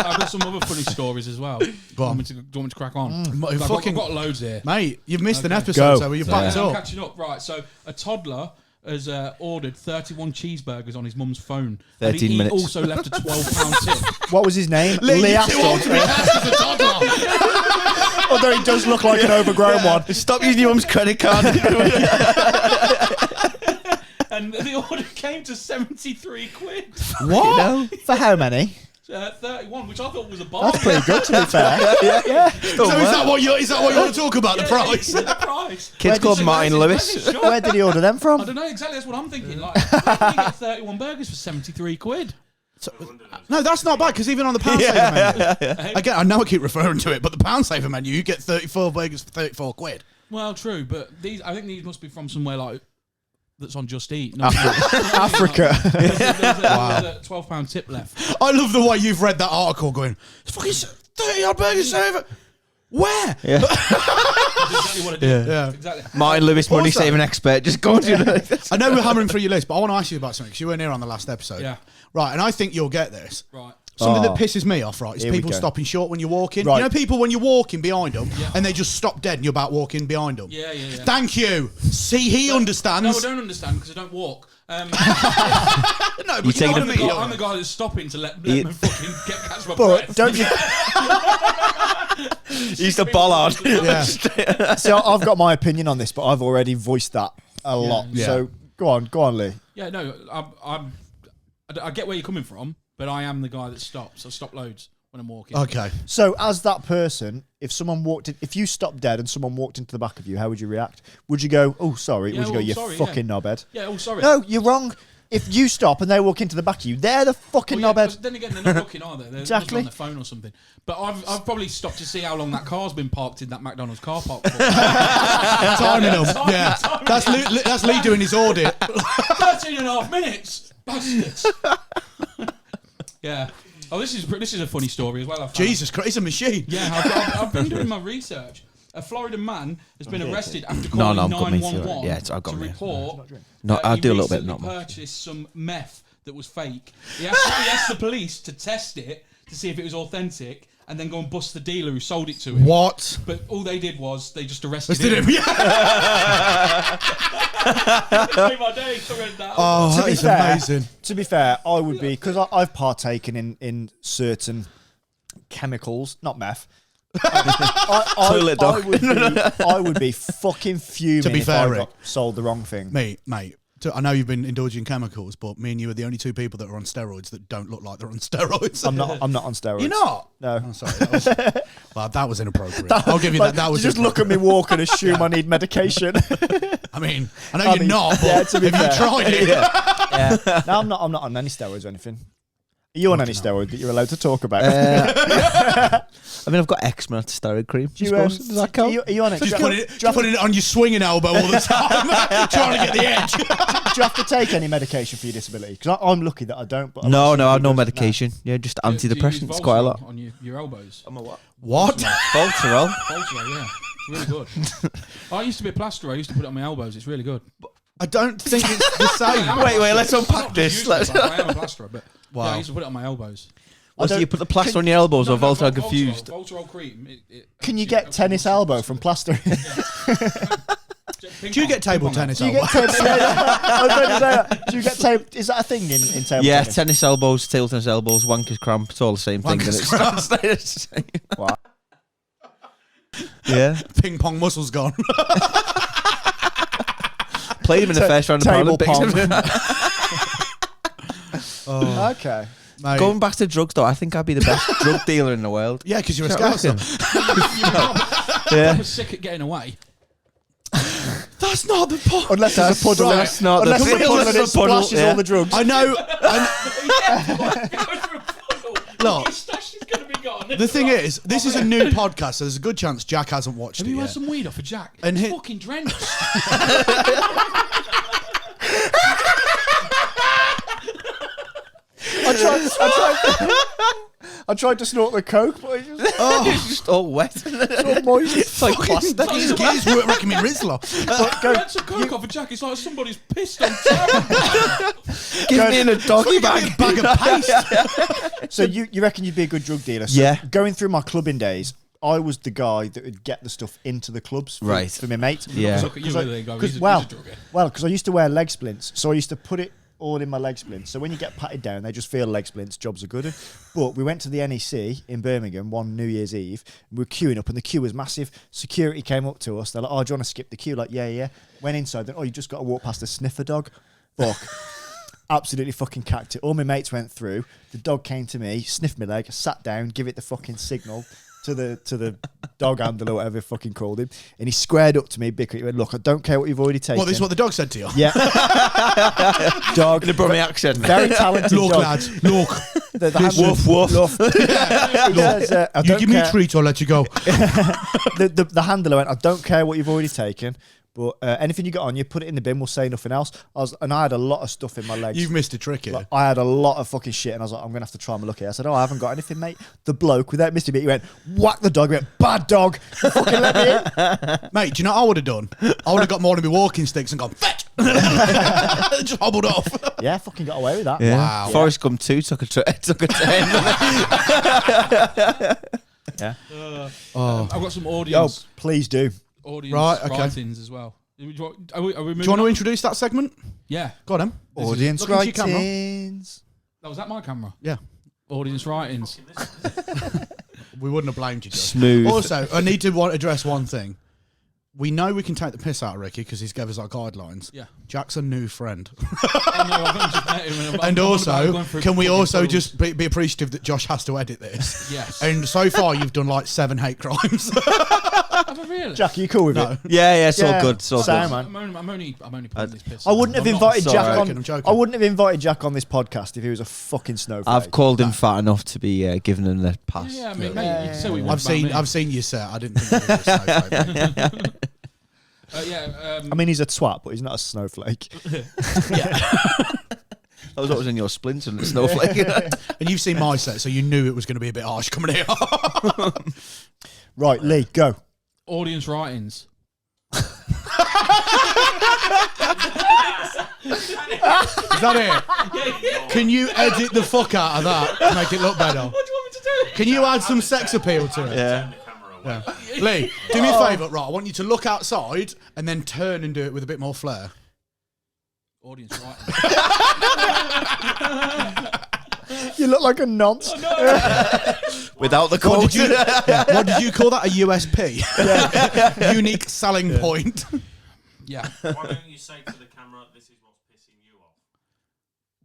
I've got some other funny stories as well. Do you want me to crack on? I've got loads here.
Mate, you've missed an
Okay.
episode,
Go.
so you're
So,
backed
I'm
up.
catching up. Right, so a toddler has ordered 31 cheeseburgers on his mum's phone.
13
he
minutes.
also left a £12 tip.
What was his name?
Lee, you're
Astor.
too old to be cast as a toddler.
Although he does look like an overgrown one.
Stop using your mum's credit card.
And the order came to 73 quid.
What?
For how many?
31, which I thought was a
That's
bargain.
pretty good, to be fair.
So is that what you want to talk about, the price?
The price.
Kid's called Martin Lewis.
Sure.
Where did he order them
I
from?
don't know exactly. That's what I'm thinking. Like, where can you get 31 burgers for 73 quid?
No, that's not bad, because even on the pound saver menu, again, I know I keep referring to it, but the pound saver menu, you get 34 burgers for 34 quid.
Well, true, but I think these must be from somewhere like that's on Just Eat.
Africa.
There's a £12 tip left.
I love the way you've read that article going, it's fucking 30 odd burgers saver. Where?
Yeah.
That's exactly what I did.
Yeah.
Exactly.
Martin Lewis, money
Also-
saving expert. Just go through the.
I know we're hammering through your list, but I want to ask you about something because you weren't here on the last episode.
Yeah.
Right, and I think you'll get this.
Right.
Something
Oh.
that pisses me off, right, is
Here we
people
go.
stopping short when you're walking.
Right.
You know, people when you're walking behind them
Yeah.
and they just stop dead and you're about walking behind them.
Yeah.
Thank you. See, he
No,
understands.
I don't understand because I don't walk.
No,
You
but you
taking
know
a
what I mean?
I'm the guy that's stopping to let
You-
me fucking catch my
But
breath.
don't you?
He's the bollard.
Yeah.
See, I've got my opinion on this, but I've already voiced that a lot.
Yeah.
So go on, Lee.
Yeah, no, I get where you're coming from, but I am the guy that stops. I stop loads when I'm walking.
Okay.
So as that person, if someone walked in, if you stopped dead and someone walked into the back of you, how would you react? Would you go, "Oh, sorry"?
Yeah,
Would you go,
well,
"You
sorry,
fucking knobhead"?
Yeah, oh, sorry.
No, you're wrong. If you stop and they walk into the back of you, they're the fucking
Well, yeah,
knobhead.
but then again, they're not looking, are they? They're
Exactly.
on their phone or something. But I've probably stopped to see how long that car's been parked in that McDonald's car park for.
Timing them. Yeah. That's Lee doing his audit.
13.5 minutes. Bastards. Yeah. Oh, this is a funny story as well. I found.
Jesus Christ, he's a machine.
Yeah, I've been doing my research. A Florida man has been arrested after
No,
calling
I've got me through it.
911
Yeah, I've got
to
me.
report.
No, I'll
he
do a little bit,
recently
not much.
purchased some meth that was fake. He asked the police to test it to see if it was authentic, and then go and bust the dealer who sold it to him.
What?
But all they did was they just arrested
Did
him.
it? Yeah.
Made my day, so I read that.
Oh,
To
that
be
is
fair-
amazing.
To be fair, I would be, because I've partaken in certain chemicals, not meth.
Toilet dog.
I would be fucking fuming
To be
if
fair,
I
Rick.
got sold the wrong thing.
Mate, I know you've been indulging chemicals, but me and you are the only two people that are on steroids that don't look like they're on steroids.
I'm not on steroids.
You're not?
No.
Oh, sorry. That was inappropriate. I'll give you that. That was
just look at me walk and assume I need medication.
I mean, I know you're not, but
yeah, to be
have you
fair.
tried it?
Yeah. No, I'm not on any steroids or anything. Are you on any steroid that you're allowed to talk about?
I mean, I've got eczema steroid cream.
Do you,
Suppose. Does that count?
Are you on it?
Just
Do you
putting it on your swinging elbow all the time, trying to get the edge.
do you have to take any medication for your disability? Because I'm lucky that I don't. But I'm
No,
not
I have no
sure
medication. Yeah, just
Do you use
antidepressants. Quite a lot.
Voltaren on your elbows.
I'm a what?
What?
Voltarol.
Voltaren, yeah. Really good. I used to be a plasterer. I used to put it on my elbows. It's really good.
I don't think it's the same.
Wait, let's
I'm
unpack
not
this.
just used to it, I am a plasterer, but yeah,
Wow.
I used to put it on my elbows.
Well, so you put the plaster on your elbows or Voltaren
Voltaren,
confused?
Voltaren cream.
Can you get tennis elbow from plastering?
Do you get table tennis
Do you
elbow?
get I was going to say that. Do you get table? Is that a thing in table
Yeah,
tennis?
tennis elbows, table tennis elbows, wankers cramp. It's all the same thing.
Wankers
isn't it? It's the same.
Wow.
Yeah.
Ping pong muscles gone.
Played him in the first round of
Table
Paralympics.
Okay.
Mate.
Going back to drugs, though, I think I'd be the best drug dealer in the world.
Yeah, because you're a
Do you not
scouser.
Yeah.
I was sick at getting away.
That's not the point.
Unless there's a puddle.
right.
That's not
Unless
the
there's a puddle and
Unless
it
there's a puddle,
splashes
yeah.
all the drugs.
I know. Look.
Your stash is going to be gone.
The thing is, this is a new podcast, so there's a good chance Jack hasn't watched
Have
it
you had
yet.
some weed off of Jack?
And
It's
hit-
fucking drenched.
I tried to snort the coke, but it just
It's just all wet.
so moist.
It's like plastic.
He's working me Rizzler.
But go,
That's a coke off of Jack. It's like somebody's pissed on top.
Give me in a doggy bag.
Bag of paste.
so you reckon you'd be a good drug dealer? So
Yeah.
Going through my clubbing days, I was the guy that would get the stuff into the clubs for,
Right.
for my mate.
Yeah.
Look at you with it, go, he's a
Well,
druggie.
because I used to wear leg splints, so I used to put it all in my leg splints. So when you get patted down, they just feel leg splints. Jobs are good. But we went to the NEC in Birmingham one New Year's Eve. We were queuing up, and the queue was massive. Security came up to us. They're like, "Oh, do you want to skip the queue?" Like, yeah. Went inside. Then, "Oh, you just got to walk past a sniffer dog." Fuck. Absolutely fucking cacked it. All my mates went through. The dog came to me, sniffed my leg, sat down, give it the fucking signal to the dog handler or whatever fucking called him, and he squared up to me, bickered. He went, "Look, I don't care what you've already taken."
Well, this is what the dog said to you.
Yeah. Dog.
In a Brummie accent.
Very talented
Look,
dog.
lads, look.
The handler-
Woof, woof.
Woof. He says, I
You
don't
give me a
care.
treat or I'll let you go.
The handler went, "I don't care what you've already taken, But anything you got on, you put it in the bin. We'll say nothing else. I had a lot of stuff in my legs.
You've missed a trick here.
Like, I had a lot of fucking shit, and I was like, I'm gonna have to try my luck here. I said, I haven't got anything, mate. The bloke, without missing a bit, he went, whack the dog. He went, bad dog. You fucking let me in.
Mate, do you know what I would have done? I would have got more of my walking sticks and gone, fetch! Just hobbled off.
Yeah, fucking got away with that.
Yeah.
Wow.
Forrest Gump 2 took a 10.
Yeah.
Oh.
I've got some
Yo,
audience
please do.
Right, okay.
writings as well. Are we
Do
moving
you want to
on?
introduce that segment?
Yeah.
Go on, then.
Audience
look into your camera.
writings.
Oh, was that my camera?
Yeah.
Audience writings.
We wouldn't have blamed you, Josh.
Smooth.
Also, I need to address one thing. We know we can take the piss out of Ricky because he's gave us our guidelines.
Yeah.
Jack's a new friend.
Oh, no, I've only just met him
And
I'm on
also,
about going through
can we
fucking
also
puddles.
just be appreciative that Josh has to edit this?
Yes.
And so far, you've done like 7 hate crimes.
Have I really?
Jack, are you cool with
No.
it?
Yeah, it's all
Yeah.
good. It's all
Sound,
good.
man.
I'm only putting this piss.
I wouldn't have
I'm not
invited
sorry.
Jack
I'm
on.
joking.
I wouldn't have invited Jack on this podcast if he was a fucking snowflake.
I've called him fat enough to be giving him the pass.
Yeah, I mean, mate, you can say what you want
I've seen you set. I didn't think you were a snowflake.
I mean, he's a twat, but he's not a snowflake.
I was always in your splinter and the snowflake.
And you've seen my set, so you knew it was going to be a bit harsh coming here.
Right, Leigh, go.
Audience writings.
Is that it? Can you edit the fuck out of that to make it look better?
What do you want me to do?
Can you add some sex appeal to it?
Yeah.
The camera away.
Yeah. Leigh, do me a favour, right? I want you to look outside and then turn and do it with a bit more flair.
Audience writings.
You look like a nonce.
Without the
What
code.
did you call that? A USP? Unique selling point.
Yeah,
Why don't you say to the camera, this is what's pissing you off?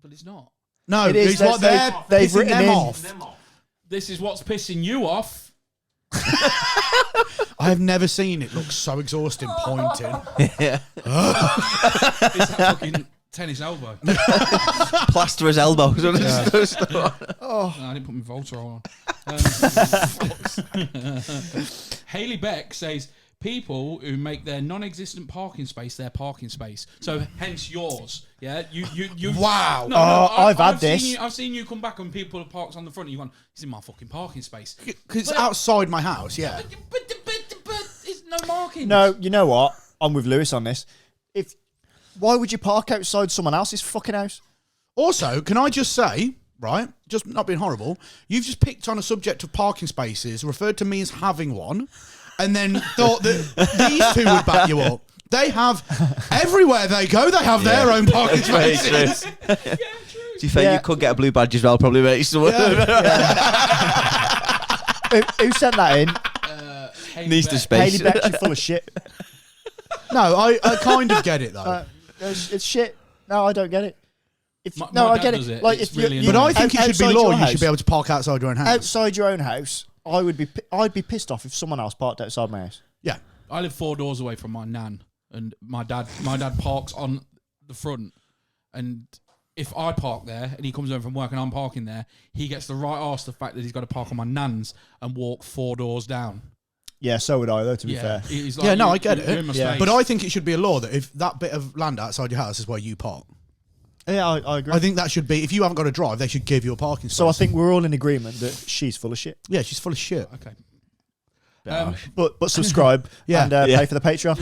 but it's not.
No,
It is,
it's what they're
they've
pissing
written
them
in.
off.
Them off.
This is what's pissing you off.
I have never seen it look so exhausting pointing.
It's that fucking tennis elbow. No,
Plaster his elbows.
I didn't put my Voltarol on. Hayley Beck says, people who make their non-existent parking space their parking space. So hence yours. Yeah, you.
Wow.
No,
I've had
seen
this.
I've seen you come back and people have parked on the front. And you've gone, it's in my fucking parking space.
Because it's outside my house, yeah.
But it's no marking.
No, you know what? I'm with Lewis on this. Why would you park outside someone else's fucking house?
Also, can I just say, right, just not being horrible, you've just picked on a subject of parking spaces, referred to me as having one, and then thought that these two would back you up. They have, everywhere they go, they have their own parking
It's very
spaces.
true.
Yeah, true.
Do you think
Yeah.
you could get a blue badge as well, probably, mate?
Who sent that in?
Hayley
Needs to
Beck.
space.
Hayley Beck, you're full of shit.
No, I kind of get it, though.
It's shit. No, I don't get it.
My
I
dad
get
does
it.
it.
Like,
It's
if you,
really
you
But I think it should be
outside
law.
your
You should
house-
be able to park outside your own house.
outside your own house. I'd be pissed off if someone else parked outside my house.
Yeah.
I live 4 doors away from my nan, and my dad parks on the front, and if I park there and he comes home from work and I'm parking there, he gets the right arse the fact that he's got to park on my nan's and walk 4 doors down.
Yeah, so would I, though, to be fair.
He's
Yeah, no, I get
you're in
it.
my
Yeah.
space.
But I think it should be a law that if that bit of land outside your house is where you park,
Yeah, I agree.
I think that should be, if you haven't got a drive, they should give you a parking space.
So I think we're all in agreement that she's full of shit.
Yeah, she's full of shit.
Okay.
But subscribe
Yeah.
and
Yeah.
pay for the Patreon.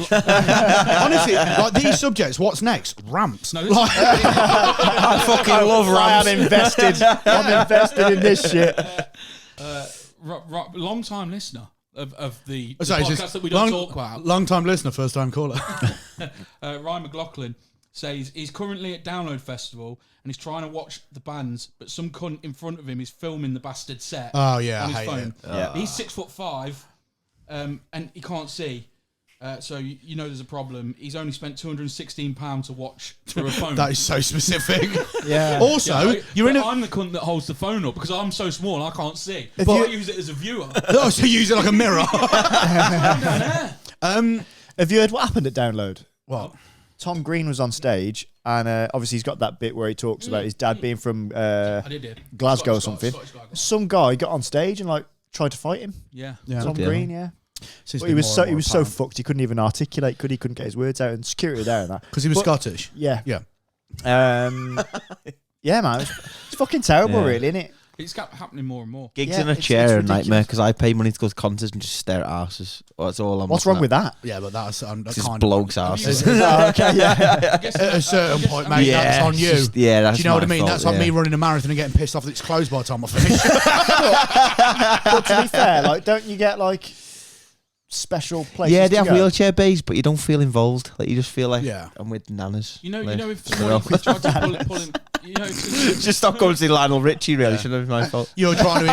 Honestly, like these subjects, what's next? Ramps.
No, this
Like-
I fucking love
I am
ramps.
invested. I'm invested in this shit.
long time listener of the
Sorry, it's
podcast
just
that we don't talk about.
Long time listener, first time caller.
Ryan McLaughlin says he's currently at Download Festival and he's trying to watch the bands, but some cunt in front of him is filming the bastard set.
Oh, yeah,
on
I
his
hate
phone.
it.
Yeah.
He's 6'5", and he can't see. So you know there's a problem. He's only spent £216 to watch through a phone.
That is so specific.
Yeah.
Also,
Yeah,
you're in a.
I'm the cunt that holds the phone up because I'm so small I can't see.
If
But
you-
I use it as a viewer.
Oh, so you use it like a mirror.
Have you heard what happened at Download?
What?
Tom Green was on stage, and obviously he's got that bit where he talks about his dad being from
I did it.
Glasgow or something.
Scottish guy.
Some guy got on stage and like tried to fight him.
Yeah.
Yeah.
Tom
Yeah.
Green, yeah.
Since
Well, he was
more
so
and
he
more
was so
apparent.
fucked he couldn't even articulate. He couldn't get his words out, and security were there and that.
Because he was
But-
Scottish.
Yeah,
Yeah.
yeah, man. It's fucking terrible,
Yeah.
really, isn't it?
It's happening more and more.
Gigs
Yeah,
in a
it's
chair are a nightmare
ridiculous.
because I pay money to go to concerts and just stare at asses. Well, that's all I'm.
What's
looking
wrong with that?
Yeah, but that's
Just
kind
blokes'
of
asses.
Oh, okay, yeah.
I guess
At a certain point, mate,
Yeah,
that's on
it's
you.
just- yeah, that's
Do you know what I
my
mean?
fault,
That's like
yeah.
me running a marathon and getting pissed off that it's closed by the time I finish.
But to be fair, like, don't you get like special places?
Yeah, they
to
have
go?
wheelchair bays, but you don't feel involved. Like you just feel like
Yeah.
I'm with nanas.
You know,
Like,
if
well.
somebody tried to pull him, you know,
just stop going to see Lionel Richie. Really, shouldn't have been my fault.
You're trying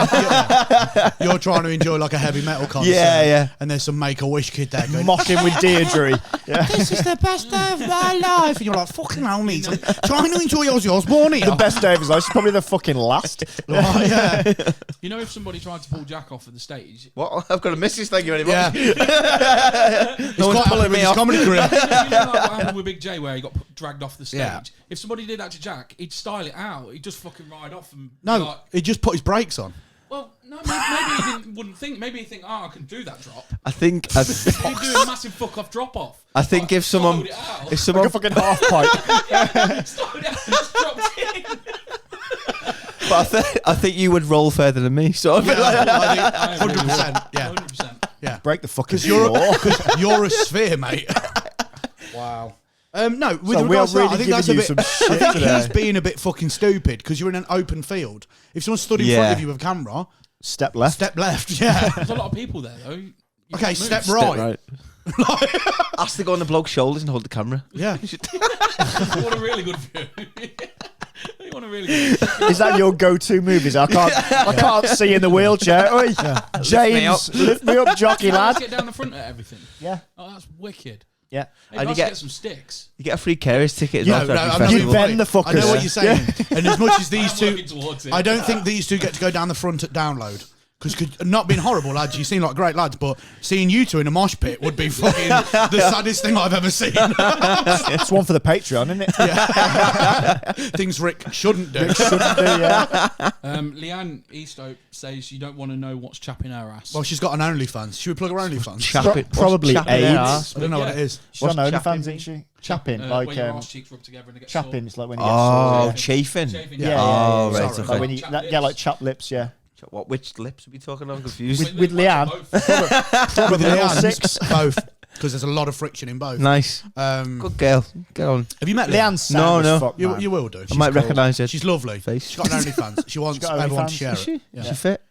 to enjoy like a heavy metal concert.
Yeah, yeah.
And there's some Make-A-Wish kid there going,
Mocking with Deirdre.
this is the best day of my life. And you're like, fucking hell, me. Trying to enjoy Ozzy Osbourne here.
The best day of his life. It's probably the fucking last.
Oh, yeah.
you know, if somebody tried to pull Jack off of the stage,
What? I've got a missus. Thank you very much.
Yeah.
No one's pulling me
his
off.
comedy career.
you know like what happened with Big J where he got dragged off the stage.
Yeah.
If somebody did that to Jack, he'd style it out. He'd just fucking ride off and be
No,
like,
he just put his brakes on.
well, no, maybe he wouldn't think. Maybe he'd think, I can do that drop.
I think.
He'd do a massive fuck off drop off.
I think if someone,
Styled it out.
if
Like
someone,
a fucking half pipe.
Styled it out and just dropped in.
but I think you would roll further than me. So I'd be like,
I think 100%. Yeah.
100%.
Yeah.
Break the fucking
Because you're a sphere, mate. Wow. No, with
So we
regards
are
to that,
really
I think that's a
giving
bit.
you some shit
I think
today.
he's being a bit fucking stupid because you're in an open field. If someone stood in
Yeah.
front of you with a camera,
Step left.
step left. Yeah.
There's a lot of people there, though. You
Okay,
can't move.
step right.
right. Ask to go on the bloke's shoulders and hold the camera.
Yeah.
You want a really good view. You want a really good view.
Is that your go-to movies? I can't see in the wheelchair. Oi, James, lift me up, jockey
Let's
lad.
get down the front of everything.
Yeah,
Oh, that's wicked.
yeah.
Hey,
And
nice
you
to
get-
get some sticks.
You get a free carer's ticket as
Yeah,
well. for
no,
every
I know
festival.
You
what
bend the fuckers.
I know what you're saying. And as much as these
I'm
two,
working towards it.
I don't think these two get to go down the front at download. Because not being horrible lads, you seem like great lads, but seeing you two in a mosh pit would be fucking the saddest thing I've ever seen.
It's one for the Patreon, isn't it?
Things Rick shouldn't do.
Shouldn't do, yeah.
Leanne Eastope says you don't want to know what's chapping her ass.
Well, she's got an OnlyFans. Should we plug her OnlyFans?
Chapping-
Probably
what's chapping
AIDS.
ass?
I don't know what
Yeah.
it is.
She's on
What's
OnlyFans,
chapping
isn't she? Chapping,
where
like
your arse cheeks rub together and it gets
chapping.
sore.
It's like when you get
Oh,
sore.
chafing.
Chafing,
Yeah,
Oh,
yeah, yeah.
right.
Sorry.
Okay.
Like when you,
Chap
yeah, like
lips.
chap lips, yeah.
What? Which lips are we talking? I'm confused.
With Leanne.
With
Probably
the
all
hands,
six.
both. Because there's a lot of friction in both.
Nice.
Um,
Good girl. Get on.
have you met Leanne?
Leanne's sound
No,
as
no.
fuck,
You,
man.
you will do.
I might recognise her.
She's lovely.
Face.
She's got an OnlyFans. She wants
got
everyone to
OnlyFans.
share
Is
it.
she?
Yeah.
She fit?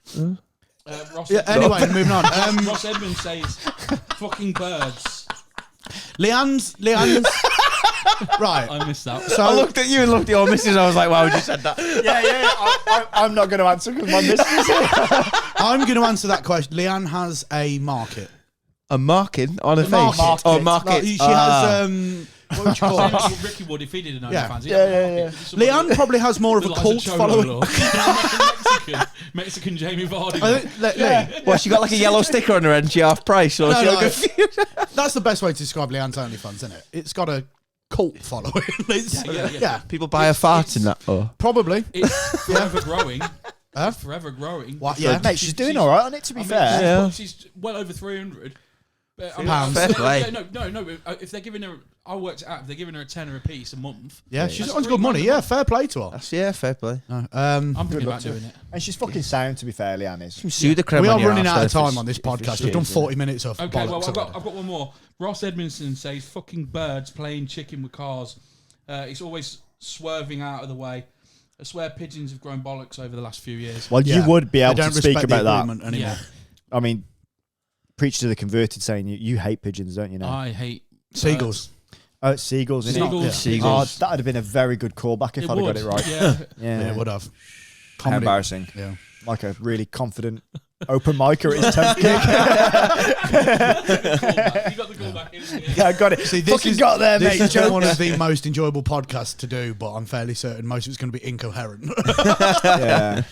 Ross,
Yeah, anyway, moving on.
Ross Edmonds says fucking birds.
Leanne's right.
I missed that.
So
I looked at you and looked at your missus. I was like, why would you said that?
Yeah. I'm not going to answer because my missus is here.
I'm going to answer that question. Leanne has a market.
A marking on a face.
market.
Oh, market.
Like, she has what would you call
Same
it?
as Ricky would if he did an
Yeah.
OnlyFans.
Yeah.
Leanne probably has more of a cult following.
Mexican Jamie Vardy.
I think, Leigh,
Well, she got like a yellow sticker on her end. She half price. Or
No,
she
no.
confused.
that's the best way to describe Leanne's OnlyFans, isn't it? It's got a cult following. It's-
Yeah.
People buy her farts in that. Oh.
probably.
It's forever growing.
Huh?
Forever growing.
What? Yeah.
Mate, she's doing all right on it, to be fair.
Yeah.
She's well over 300. But,
Pounds.
Fair play.
No. If they're giving her, I worked it out. If they're giving her a tenner a piece a month,
Yeah, she's
That's
on good money.
£3
Yeah, fair play to her.
That's, yeah, fair play.
No,
I'm thinking
luck
about
to her.
doing it.
And she's fucking sound, to be fair, Leanne is.
Sue the creme
we
on
are
your
running
arse,
out of
though, if
time
it's-
on this
if it's
podcast.
shit,
We've done
isn't it?
40 minutes of
Okay,
bollocks
well,
already.
I've got one more. Ross Edmondson says, fucking birds playing chicken with cars. He's always swerving out of the way. I swear pigeons have grown bollocks over the last few years.
Well,
Yeah.
you would be
I
able
don't
to speak
respect the
about that.
agreement anymore.
Yeah.
I mean, preach to the converted saying you hate pigeons, don't you know?
I hate
Seagulls.
Oh, it's seagulls, isn't
Seagulls.
it?
Yeah.
Seagulls.
Oh, that would have been a very good callback if I'd have got it right.
Yeah.
Yeah,
Yeah, it would have.
How
Comedy.
embarrassing.
Yeah.
Like a really confident open micer at his 10th gig.
You got the callback in.
Yeah, I got it.
See,
Fucking got there,
this
mate.
is one
Jokes.
of the most enjoyable podcasts to do, but I'm fairly certain most of it's going to be incoherent.
Yeah.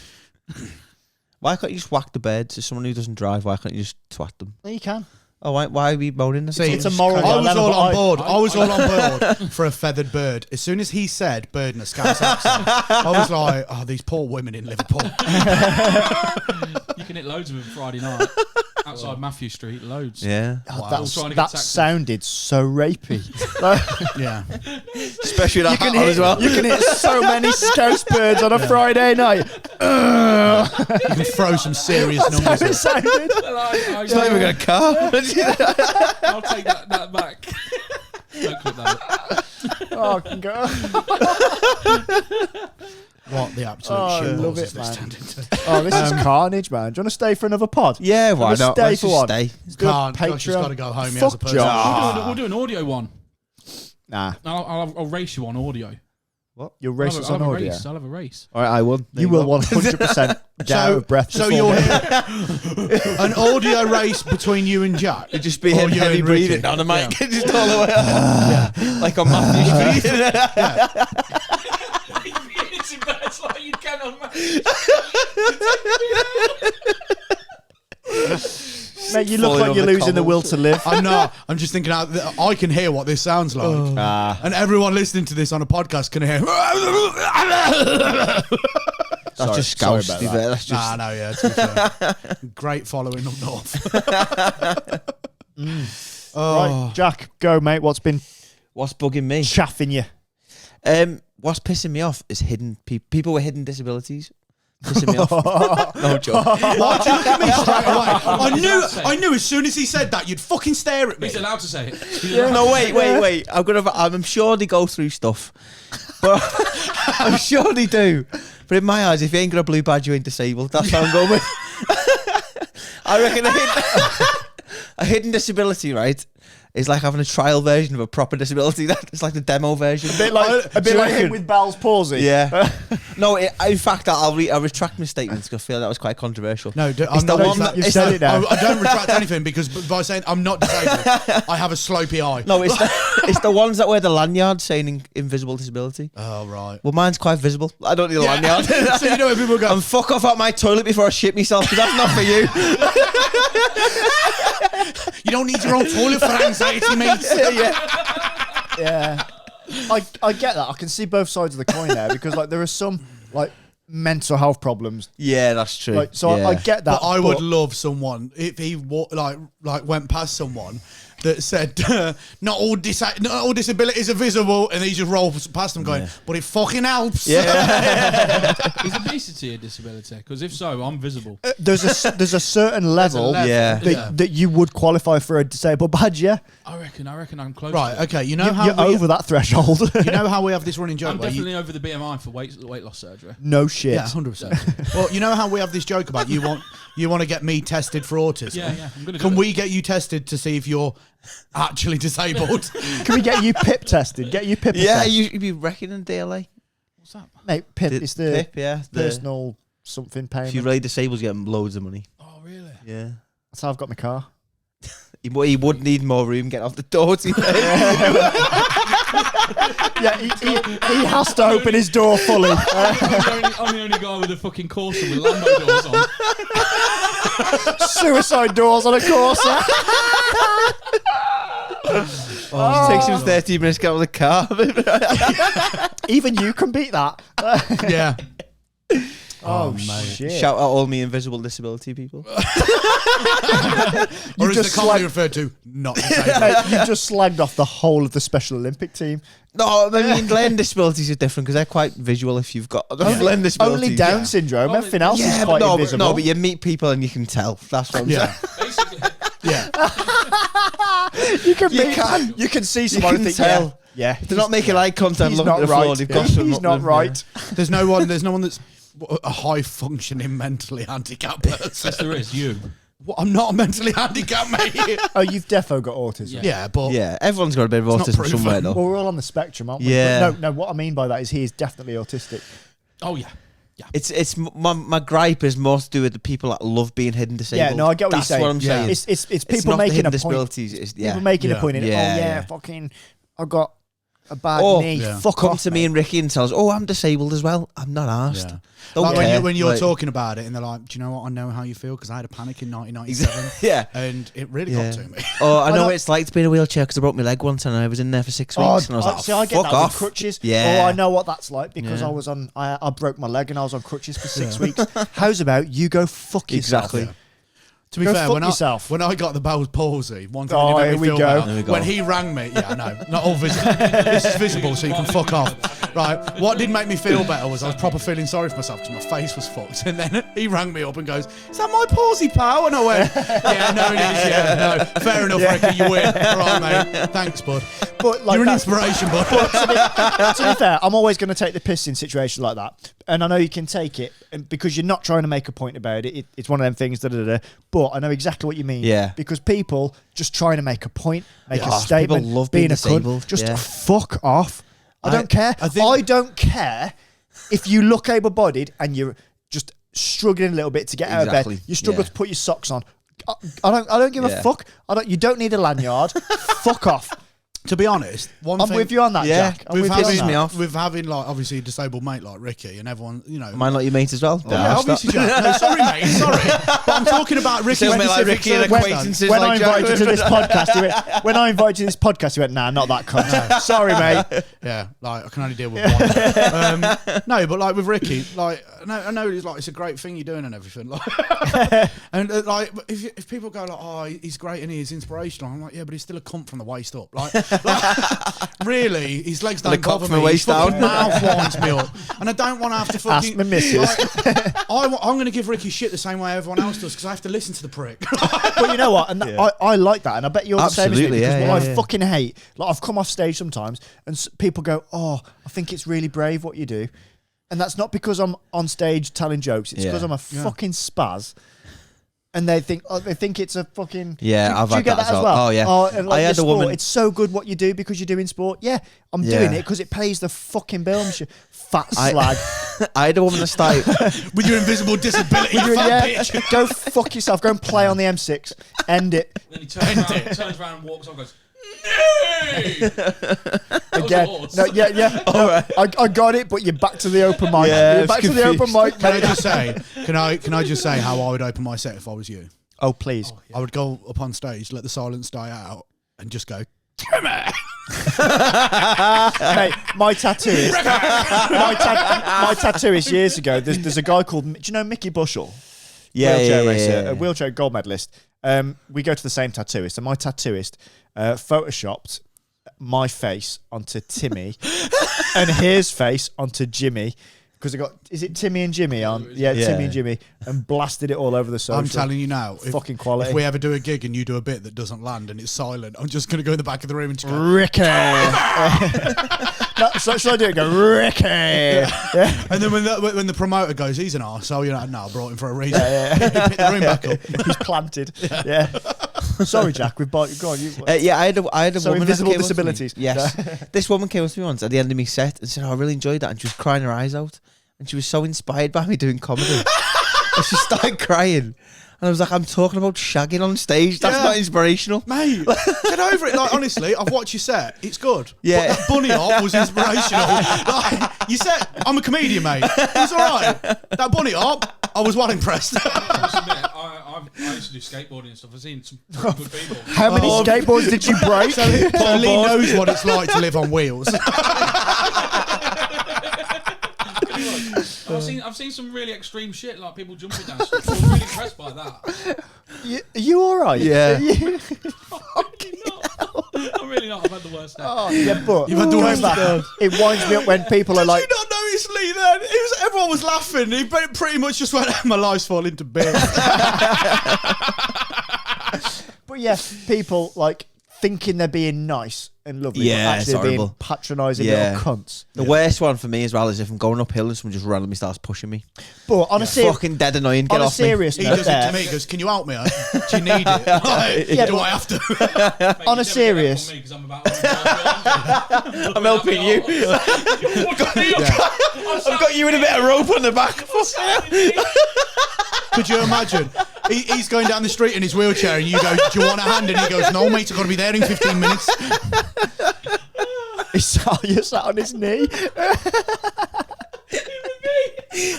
Why can't you just whack the birds? As someone who doesn't drive, why can't you just twat them?
No, you can.
Oh, why are we moaning?
See,
It's a moral
I was
dilemma,
all
but
on
I-
board. I was all on board for a feathered bird. As soon as he said bird in a Scouse accent, I was like, oh, these poor women in Liverpool.
You can hit loads of them Friday night outside Matthew Street. Loads.
Yeah.
Oh,
All trying to get
that
taxis.
sounded so rapey.
Yeah.
Especially that hat on as well.
You can hit so many scouse birds on a Friday night.
You can throw some serious
That's how
numbers.
it
in.
sounded.
It's not even got a car.
I'll take that back. Don't clip that.
Oh, I can go.
What the absolute
Oh, I
shit
love
balls
it,
is this
man.
turned into?
Oh, this is carnage, man. Do you want to stay for another pod?
Yeah, why
Let's
not?
stay
Let's
for
just
one.
stay.
Can't. Josh has
Patreon.
got to go home. He
Fuck
has a person.
Josh.
We'll do an audio one.
Nah,
I'll race you on audio.
you'll race us on audio.
I'll have a race.
All right, I won.
You will 100% get out of breath.
So
before
you're
me.
here. An audio race between you and Jack.
It'd just be
Or
him
you
heavy
and
breathing
Ricky.
down the mic, just all the way. Like on Matthew Street.
Mate, you look
Falling
like
over
you're
the
losing the
cobbles.
will to live.
I'm not. I'm just thinking out. I can hear what this sounds like, and everyone listening to this on a podcast can hear.
That's
Sorry-
just
sorry
scouse.
about
to be
that.
fair. That's just.
Nah, no, yeah. To be fair. Great following up north.
Right, Jack, go, mate. What's been
What's bugging me?
chaffing you?
What's pissing me off is hidden people with hidden disabilities. Pissing me off. No joke.
Why'd you look at me straight away? I knew as soon as he said that, you'd fucking stare at me.
He's allowed to say it.
No, wait. I'm sure they go through stuff, but I'm sure they do. But in my eyes, if you ain't got a blue badge, you ain't disabled. That's how I'm going with. I reckon a hidden disability, right, is like having a trial version of a proper disability. It's like the demo version.
A bit like
Do you
him
reckon?
with Bell's palsy.
Yeah. No, in fact, I'll retract my statements because I feel that was quite controversial.
No, I'm
the
not.
one that-
You've
it's
said
the-
it now.
I don't retract anything because by saying I'm not disabled, I have a slopey eye.
No, it's the ones that wear the lanyard saying invisible disability.
Oh right.
Well, mine's quite visible. I don't need a lanyard.
So you know when people go,
And fuck off out my toilet before I shit myself because that's not for you.
you don't need your own toilet for anxiety, mate.
Yeah. I get that. I can see both sides of the coin there because like there are some like mental health problems.
Yeah, that's true.
Like so
yeah.
I get that.
But I would love someone if he like went past someone that said not all disabilities are visible, and he just rolls past them going, but it fucking helps.
Yeah.
Is obesity a disability? Because if so, I'm visible.
there's a certain level,
level,
yeah.
that you would qualify for a disabled badge, yeah?
I reckon I'm close.
Right.
to it.
Okay. You know how
You're over that threshold.
you know how we have this running joke.
I'm
where you-
definitely over the BMI for weight loss surgery.
No shit.
Yeah, 100%. Well, you know how we have this joke about you want to get me tested for autism.
Yeah. I'm gonna do
Can
it.
we get you tested to see if you're actually disabled?
Can we get you PIP tested? Get you PIP
Yeah,
assessed.
you'd be reckoning DLA.
What's that?
Mate, PIP is the
PIP, yeah.
personal something
If you're
payment.
really disabled, you get loads of money.
Oh, really?
Yeah.
That's how I've got my car.
He would need more room getting off the door.
Yeah, he has to open his door fully.
I'm the only guy with a fucking Corsa with Lambo doors on.
Suicide doors on a Corsa.
It takes him 13 minutes to get out of the car.
Even you can beat that.
Yeah.
Oh,
mate.
shit.
Shout out all me invisible disability people.
Or is
just
the commonly
like-
referred to not disabled?
Mate, you just slagged off the whole of the Special Olympic team.
No, I mean, learning disabilities are different because they're quite visual if you've got learning disabilities.
Only Down
yeah.
syndrome.
Only-
Everything else is
Yeah,
quite
but
invisible.
no, but you meet people and you can tell. That's what I'm
Yeah.
saying.
Basically,
Yeah.
You can see someone and
can
think,
tell.
yeah.
They're not making eye contact,
He's
looking
not
at the floor.
right.
They've got
Yeah.
something
He's
up
not
with-
right.
There's no one that's a high functioning mentally handicapped person.
yes, there is. You.
Well, I'm not mentally handicapped, mate.
Oh, you've defo got autism.
Yeah.
Yeah, but
Yeah, everyone's got a bit of
It's not
autism
proven.
somewhere, though.
Well, we're all on the spectrum, aren't we?
Yeah.
But no, what I mean by that is he is definitely autistic.
Oh yeah.
It's my gripe is more to do with the people that love being hidden disabled.
Yeah, no, I get what
That's
you're saying.
what I'm saying.
It's
It's
people
not the
making
hidden
a point.
disabilities. It's, yeah.
People making
Yeah.
a point in it.
Yeah,
Oh yeah,
yeah.
fucking. I got a bad
Oh,
knee.
yeah.
Fuck
Come
off,
to me
mate.
and Ricky and tell us, oh, I'm disabled as well. I'm not arsed.
Yeah.
Don't
Like
care.
when you're
Like-
talking about it and they're like, do you know what? I know how you feel because I had a panic in 1997.
Yeah.
And it really
Yeah.
got to me.
Oh, I know
know-
what it's like to be in a wheelchair because I broke my leg once and I was in there for 6 weeks.
Oh,
and I was like,
see, I get
fuck
that
off.
with crutches.
Yeah.
Oh, I know what that's like because
Yeah.
I was on. I broke my leg and I was on crutches for 6 weeks. How's about you go fuck yourself?
Exactly.
Yeah. To be
Go
fair,
fuck
when
yourself.
when I got the Bell's palsy, one thing
Oh,
that
here
made
we
me feel
go.
better,
There we go.
when he rang me, yeah, I know, not all visible. This is visible, so you can fuck off. Right, what did make me feel better was I was proper feeling sorry for myself because my face was fucked. And then he rang me up and goes, "Is that my palsy, pal?" And I went, "Yeah, no, it is. Yeah, no, fair enough, Ricky, you win. All right, mate. Thanks, bud.
But like
You're an
that's-
inspiration, bud."
to be fair, I'm always going to take the piss in situations like that, and I know you can take it and because you're not trying to make a point about it. It's one of them things. But I know exactly what you mean.
Yeah.
Because people just trying to make a point, make a
Yeah,
statement,
people love
being
being
a
disabled,
cunt. Just
yeah.
fuck off. I don't care.
I think-
I don't care if you look able-bodied and you're just struggling a little bit to get out of
Exactly,
bed. You struggle
yeah.
to put your socks on. I don't give a
Yeah.
fuck. You don't need a lanyard. Fuck off.
To be honest, one
I'm
thing
with you on that,
Yeah.
Jack. I'm
with
with you on
having,
that.
me off.
with having like obviously a disabled mate like Ricky and everyone, you know.
Am I not your mate as well?
Yeah, obviously, Jack. No, sorry, mate. Sorry, but I'm talking about Ricky.
Sounds a bit like
specific
Ricky and
circumstance.
acquaintances.
When I
like Jack.
invited you to this podcast, he went, nah, not that cunt. Sorry, mate.
Yeah, like I can only deal with one. No, but like with Ricky, like I know it's like it's a great thing you're doing and everything. Like, and like if people go like, oh, he's great and he's inspirational, I'm like, yeah, but he's still a cunt from the waist up. Like really, his legs don't
And a cock
bother
from the
me.
waist
His fucking
down.
mouth winds me up, and I don't want to have to fucking.
Ask my missus.
Like, I'm going to give Ricky shit the same way everyone else does because I have to listen to the prick.
But you know what? And I like that, and I bet you're the same as me.
Absolutely,
Because
yeah,
what
yeah,
I
yeah.
fucking hate, like I've come off stage sometimes, and people go, "Oh, I think it's really brave what you do," and that's not because I'm on stage telling jokes. It's
Yeah.
because I'm a fucking spaz. And they think it's a fucking
Yeah, I've
do you
had
get
that
that
as
as
well.
well?
Oh, yeah.
And like
I had
your
a woman-
sport, it's so good what you do because you're doing sport. Yeah, I'm
Yeah.
doing it because it pays the fucking bill. Fat slag.
I had a woman that started.
With your invisible disability, you fat bitch.
Go fuck yourself. Go and play on the M6. End it.
Then he turns around and walks on and goes, "No!"
Again. No, yeah.
All right.
I got it, but you're back to the open mic.
Yeah,
You're back to the
confused.
open mic.
Can I
mate.
just say? Can I just say how I would open my set if I was you?
Oh, please.
I would go up on stage, let the silence die out, and just go.
Mate, my tattooist. my tattooist years ago. There's a guy called. Do you know Mickey Bushell? Wheelchair racer, a wheelchair gold medalist. We go to the same tattooist, and my tattooist photoshopped my face onto Timmy and his face onto Jimmy. Because I got, is it Timmy and Jimmy on? Yeah, Timmy and Jimmy, and blasted it all over the social.
I'm telling you now,
Fucking quality.
If we ever do a gig and you do a bit that doesn't land and it's silent, I'm just going to go in the back of the room and just go,
Ricky. So should I do it? Go Ricky. Yeah.
and then when the promoter goes, he's an arsehole, you're like, no, I brought him for a reason. Pick the room back up.
He's planted. Yeah. Sorry, Jack. We've bought. Go on.
Yeah, I had a
So
woman.
invisible
that came up to me.
disabilities.
Yes, this woman came up to me once at the end of my set and said, "Oh, I really enjoyed that," and she was crying her eyes out, and she was so inspired by me doing comedy, and she started crying. And I was like, I'm talking about shagging on stage. That's
Yeah.
not inspirational.
Mate, get over it. Like, honestly, I've watched your set. It's good.
Yeah.
But that bunny hop was inspirational. Like, you said, I'm a comedian, mate. It's all right. That bunny hop, I was well impressed.
I must admit, I used to do skateboarding and stuff. I've seen some pretty good people.
How many skateboards did you break?
So Leigh knows what it's like to live on wheels.
I've seen some really extreme shit, like people jumping down stuff. I was really impressed by that.
Are you all right?
Yeah.
I'm really not. I've had the worst day.
Oh, yeah, but
You've had the worst
it winds me up when people are like,
Did you not notice Leigh then? Everyone was laughing. He pretty much just went, my life's falling to bits.
but yeah, people like thinking they're being nice and lovely,
Yeah,
but
it's
actually being
horrible.
patronising
Yeah.
little cunts.
The worst one for me as well is if I'm going uphill and someone just randomly starts pushing me.
But on a serious,
Fucking dead annoying. Get
on a
off me.
serious
He
note,
does it to me. He goes, can you help me? Do you need it? Like,
Yeah,
do
but-
I have to?
Mate,
on
you
a
never
serious-
get that from me 'cause I'm about
I'm helping you. I've got you in a bit of rope on the back.
Could you imagine? He's going down the street in his wheelchair and you go, do you want a hand? And he goes, no, mate, I've got to be there in 15 minutes.
You sat on his knee.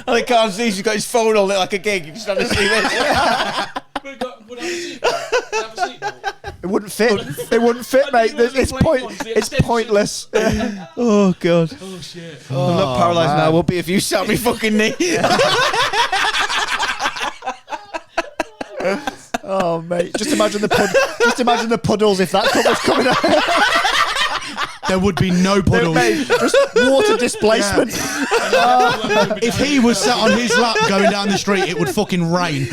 I can't see. He's got his phone on it like a gig. He's trying to see this.
Would have a seatbelt?
It wouldn't fit. It wouldn't fit, mate. It's pointless.
Oh god.
Oh shit.
I'm not paralysed now. I will be if you sat me fucking knee.
Oh mate, just imagine the puddles if that was coming out.
There would be no puddles.
Mate, just water displacement.
If he was sat on his lap going down the street, it would fucking rain.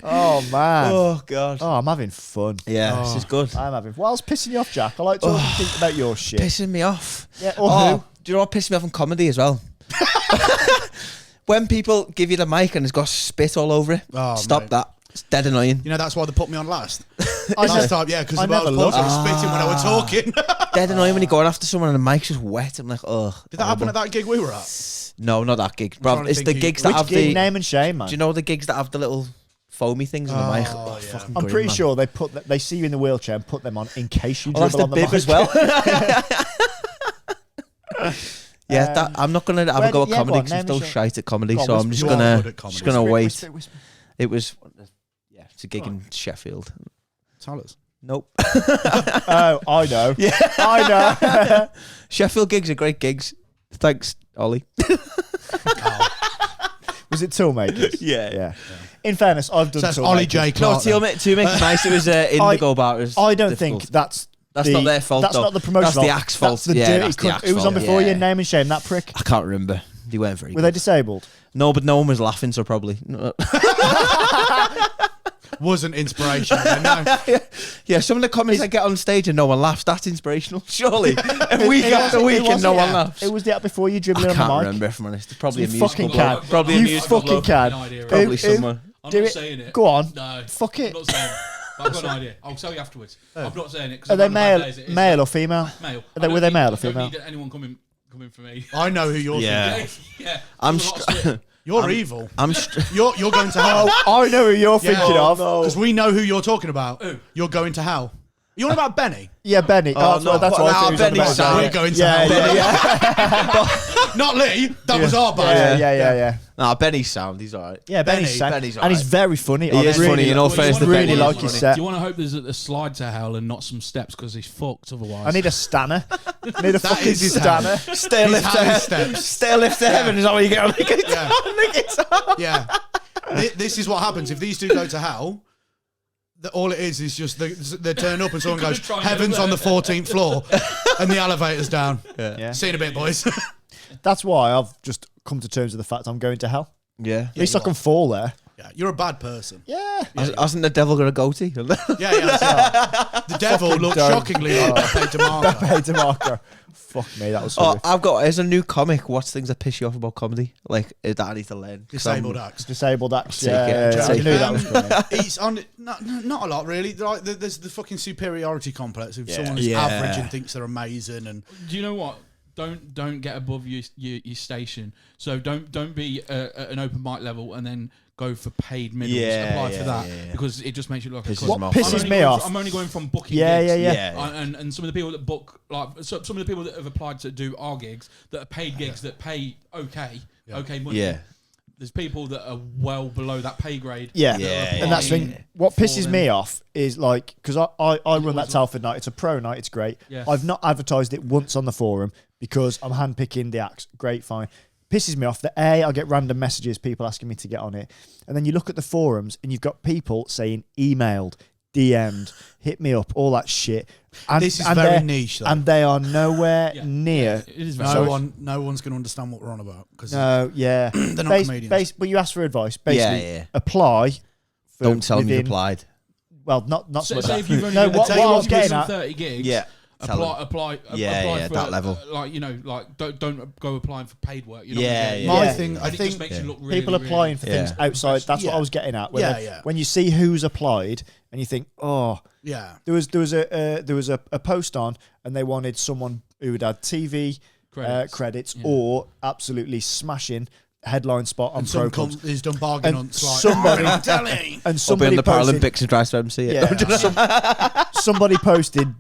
Oh man.
Oh god.
Oh, I'm having fun.
Yeah, this is good.
I'm having. Whilst pissing you off, Jack, I like to think about your shit.
Pissing me off.
Yeah. Or who?
Do you know what pisses me off in comedy as well? When people give you the mic and it's got spit all over it.
Oh,
Stop
mate.
that. It's dead annoying.
You know, that's why they put me on last.
I
Last
never-
time, yeah, because
I
I was
never looked.
spitting when I was talking.
Dead annoying when you're going after someone and the mic's just wet. I'm like, ugh.
Did that happen at that gig we were at?
No, not that gig.
trying
Bro,
to
it's
think
the
who-
gigs that
Which
have
gig?
the...
Name and shame, man.
Do you know the gigs that have the little foamy things on the mic?
Oh, yeah.
Fucking
I'm
grim,
pretty
man.
sure they see you in the wheelchair and put them on in case you
Oh, that's
dribble
the
on the
bib
mic.
as well. Yeah, that, I'm not going to have a go at comedy because I'm still shite at comedy,
Go on,
so I'm just
you are
going
good at
to
comedy.
just gonna wait.
Whisper.
It was... Yeah, it's a gig in Sheffield.
Tell us.
Nope.
Oh, I know. Yeah, I know.
Sheffield gigs are great gigs. Thanks, Ollie.
Was it Toolmakers?
Yeah.
In fairness, I've done
So that's
Toolmakers.
Ollie J.
No,
Clark.
to make it nice, it was Indigo Bar. It was
I don't
difficult.
think that's
not their fault.
That's
though.
not the promotion.
That's the act's fault.
That's the
Yeah,
dirty
that's the
cunt.
act's
Who was on
fault.
before
Yeah.
you? Name and shame. That prick.
I can't remember. They weren't very
Were
good.
they disabled?
No, but no one was laughing, so probably.
Wasn't inspirational. No.
Yeah, some of the comments I get on stage and no one laughs, that's inspirational. Surely. Week after
It
week and
wasn't-
no one laughs.
It was the act before you dribbling
I
on
can't
the mic.
remember, if I'm honest. It's probably
You
a musical
fucking
club.
can.
Probably a
You
musical
fucking
club.
can.
Probably
Who-
someone.
I'm
Do
not
it.
saying it.
Go on.
No.
Fuck
I'm
it.
not saying it. But I've got an idea. I'll tell you afterwards. I'm not saying it. 'cause
Are they
I've had
male,
days it is-
male or female?
Male.
Were they male or
I
female?
don't need anyone coming for me.
I know who you're
Yeah.
thinking.
Yeah.
I'm
There's a lot of spit.
You're evil.
I'm
You're going to hell.
I know who you're thinking of.
Because we know who you're talking about.
Who?
You're going to hell. You on about Benny?
Yeah, Benny.
Oh,
that's
no,
that's
but
what I
now
think he was on
Benny's
about.
We're
Yeah.
going to
Yeah,
hell.
yeah,
Not Lee. That was our bad.
yeah.
Nah, Benny's sound. He's all right.
Yeah, Benny's
Benny.
sad.
Benny's
and he's
alright.
very funny.
He is funny. In all
Well,
fairness,
you
the
wanna-
really
Benny
like
is
his
funny.
set.
Do you want to hope there's a slide to hell and not some steps because he's fucked otherwise?
I need a stanner. I need a fucking
is his
stanner.
Stay a lift to
His
heaven.
steps.
Stay a lift to heaven is that what you get on the guitar?
Yeah.
On the guitar.
Yeah. This is what happens if these two go to hell. All it is just they turn up and someone goes,
Try and get
heaven's
up
on the
there.
14th floor, and the elevator's down.
Yeah.
See you in a bit, boys.
That's why I've just come to terms with the fact I'm going to hell.
Yeah.
At least
you
I can fall there.
Yeah, you're a bad person.
Yeah.
Hasn't the devil got a goatee?
Yeah, the devil looks
don't.
shockingly like Pepe DeMarco.
Hey, DeMarco. Fuck me, that was
Oh,
horrific.
there's a new comic. What's things that piss you off about comedy? Like, that I need to learn. 'Cause
Disabled
I'm-
acts.
Disabled acts.
Take
Yeah,
it,
I
take
knew
it.
that was coming.
It's on not a lot really. Like there's the fucking superiority complex. If someone's
Yeah.
average and thinks they're amazing, and
Do you know what? Don't get above your station. So don't be at an open mic level and then go for paid middles.
Yeah,
Apply
yeah,
for that
yeah.
because it just makes you look.
Pisses
like a
them
cunt.
off.
What pisses
only
me
going
off-
I'm only going from booking
Yeah,
gigs.
Yeah.
And some of the people that book some of the people that have applied to do our gigs that are paid gigs that pay okay money.
Yeah.
There's people that are well below that pay grade.
Yeah.
Yeah,
And that's the
applying
thing. What
for
pisses
them.
me off is like, because I run that
was-
Telford night. It's a pro night. It's great.
Yeah.
I've not advertised it once on the forum because I'm handpicking the acts. Great, fine. Pisses me off that I get random messages, people asking me to get on it. And then you look at the forums and you've got people saying emailed, DM'd, hit me up, all that shit. And,
this is
and
very
they're-
niche. Though.
And they are nowhere
Yeah.
near.
It is very
no one's going to understand what we're on about because
No, yeah.
they're not comedians.
But you ask for advice. Basically,
Yeah.
apply. For
Don't tell them you
within-
applied.
Well, not so much
Say
that.
if you've only
No,
got
what I was getting at.
30 gigs.
Yeah. Tell them.
Apply
Yeah,
for
that level.
Like don't go applying for paid work. You're not
Yeah,
gonna get
yeah.
my
Yeah.
thing,
And
I
it just
think
makes you look really,
People applying for things
Yeah.
outside. That's what
Yeah.
I was getting at. When
Yeah,
they-
yeah.
When you see who's applied and you think, oh,
yeah.
there was a post on, and they wanted someone who had had TV credits
Yeah.
or absolutely smashing headline spot on
And
pro
some
clubs.
cunt who's done bargain
And
hunts like
somebody-
I'm telling you.
And
Or be
somebody
in the
posted,
Paralympics and tries to MC it.
yeah, somebody posted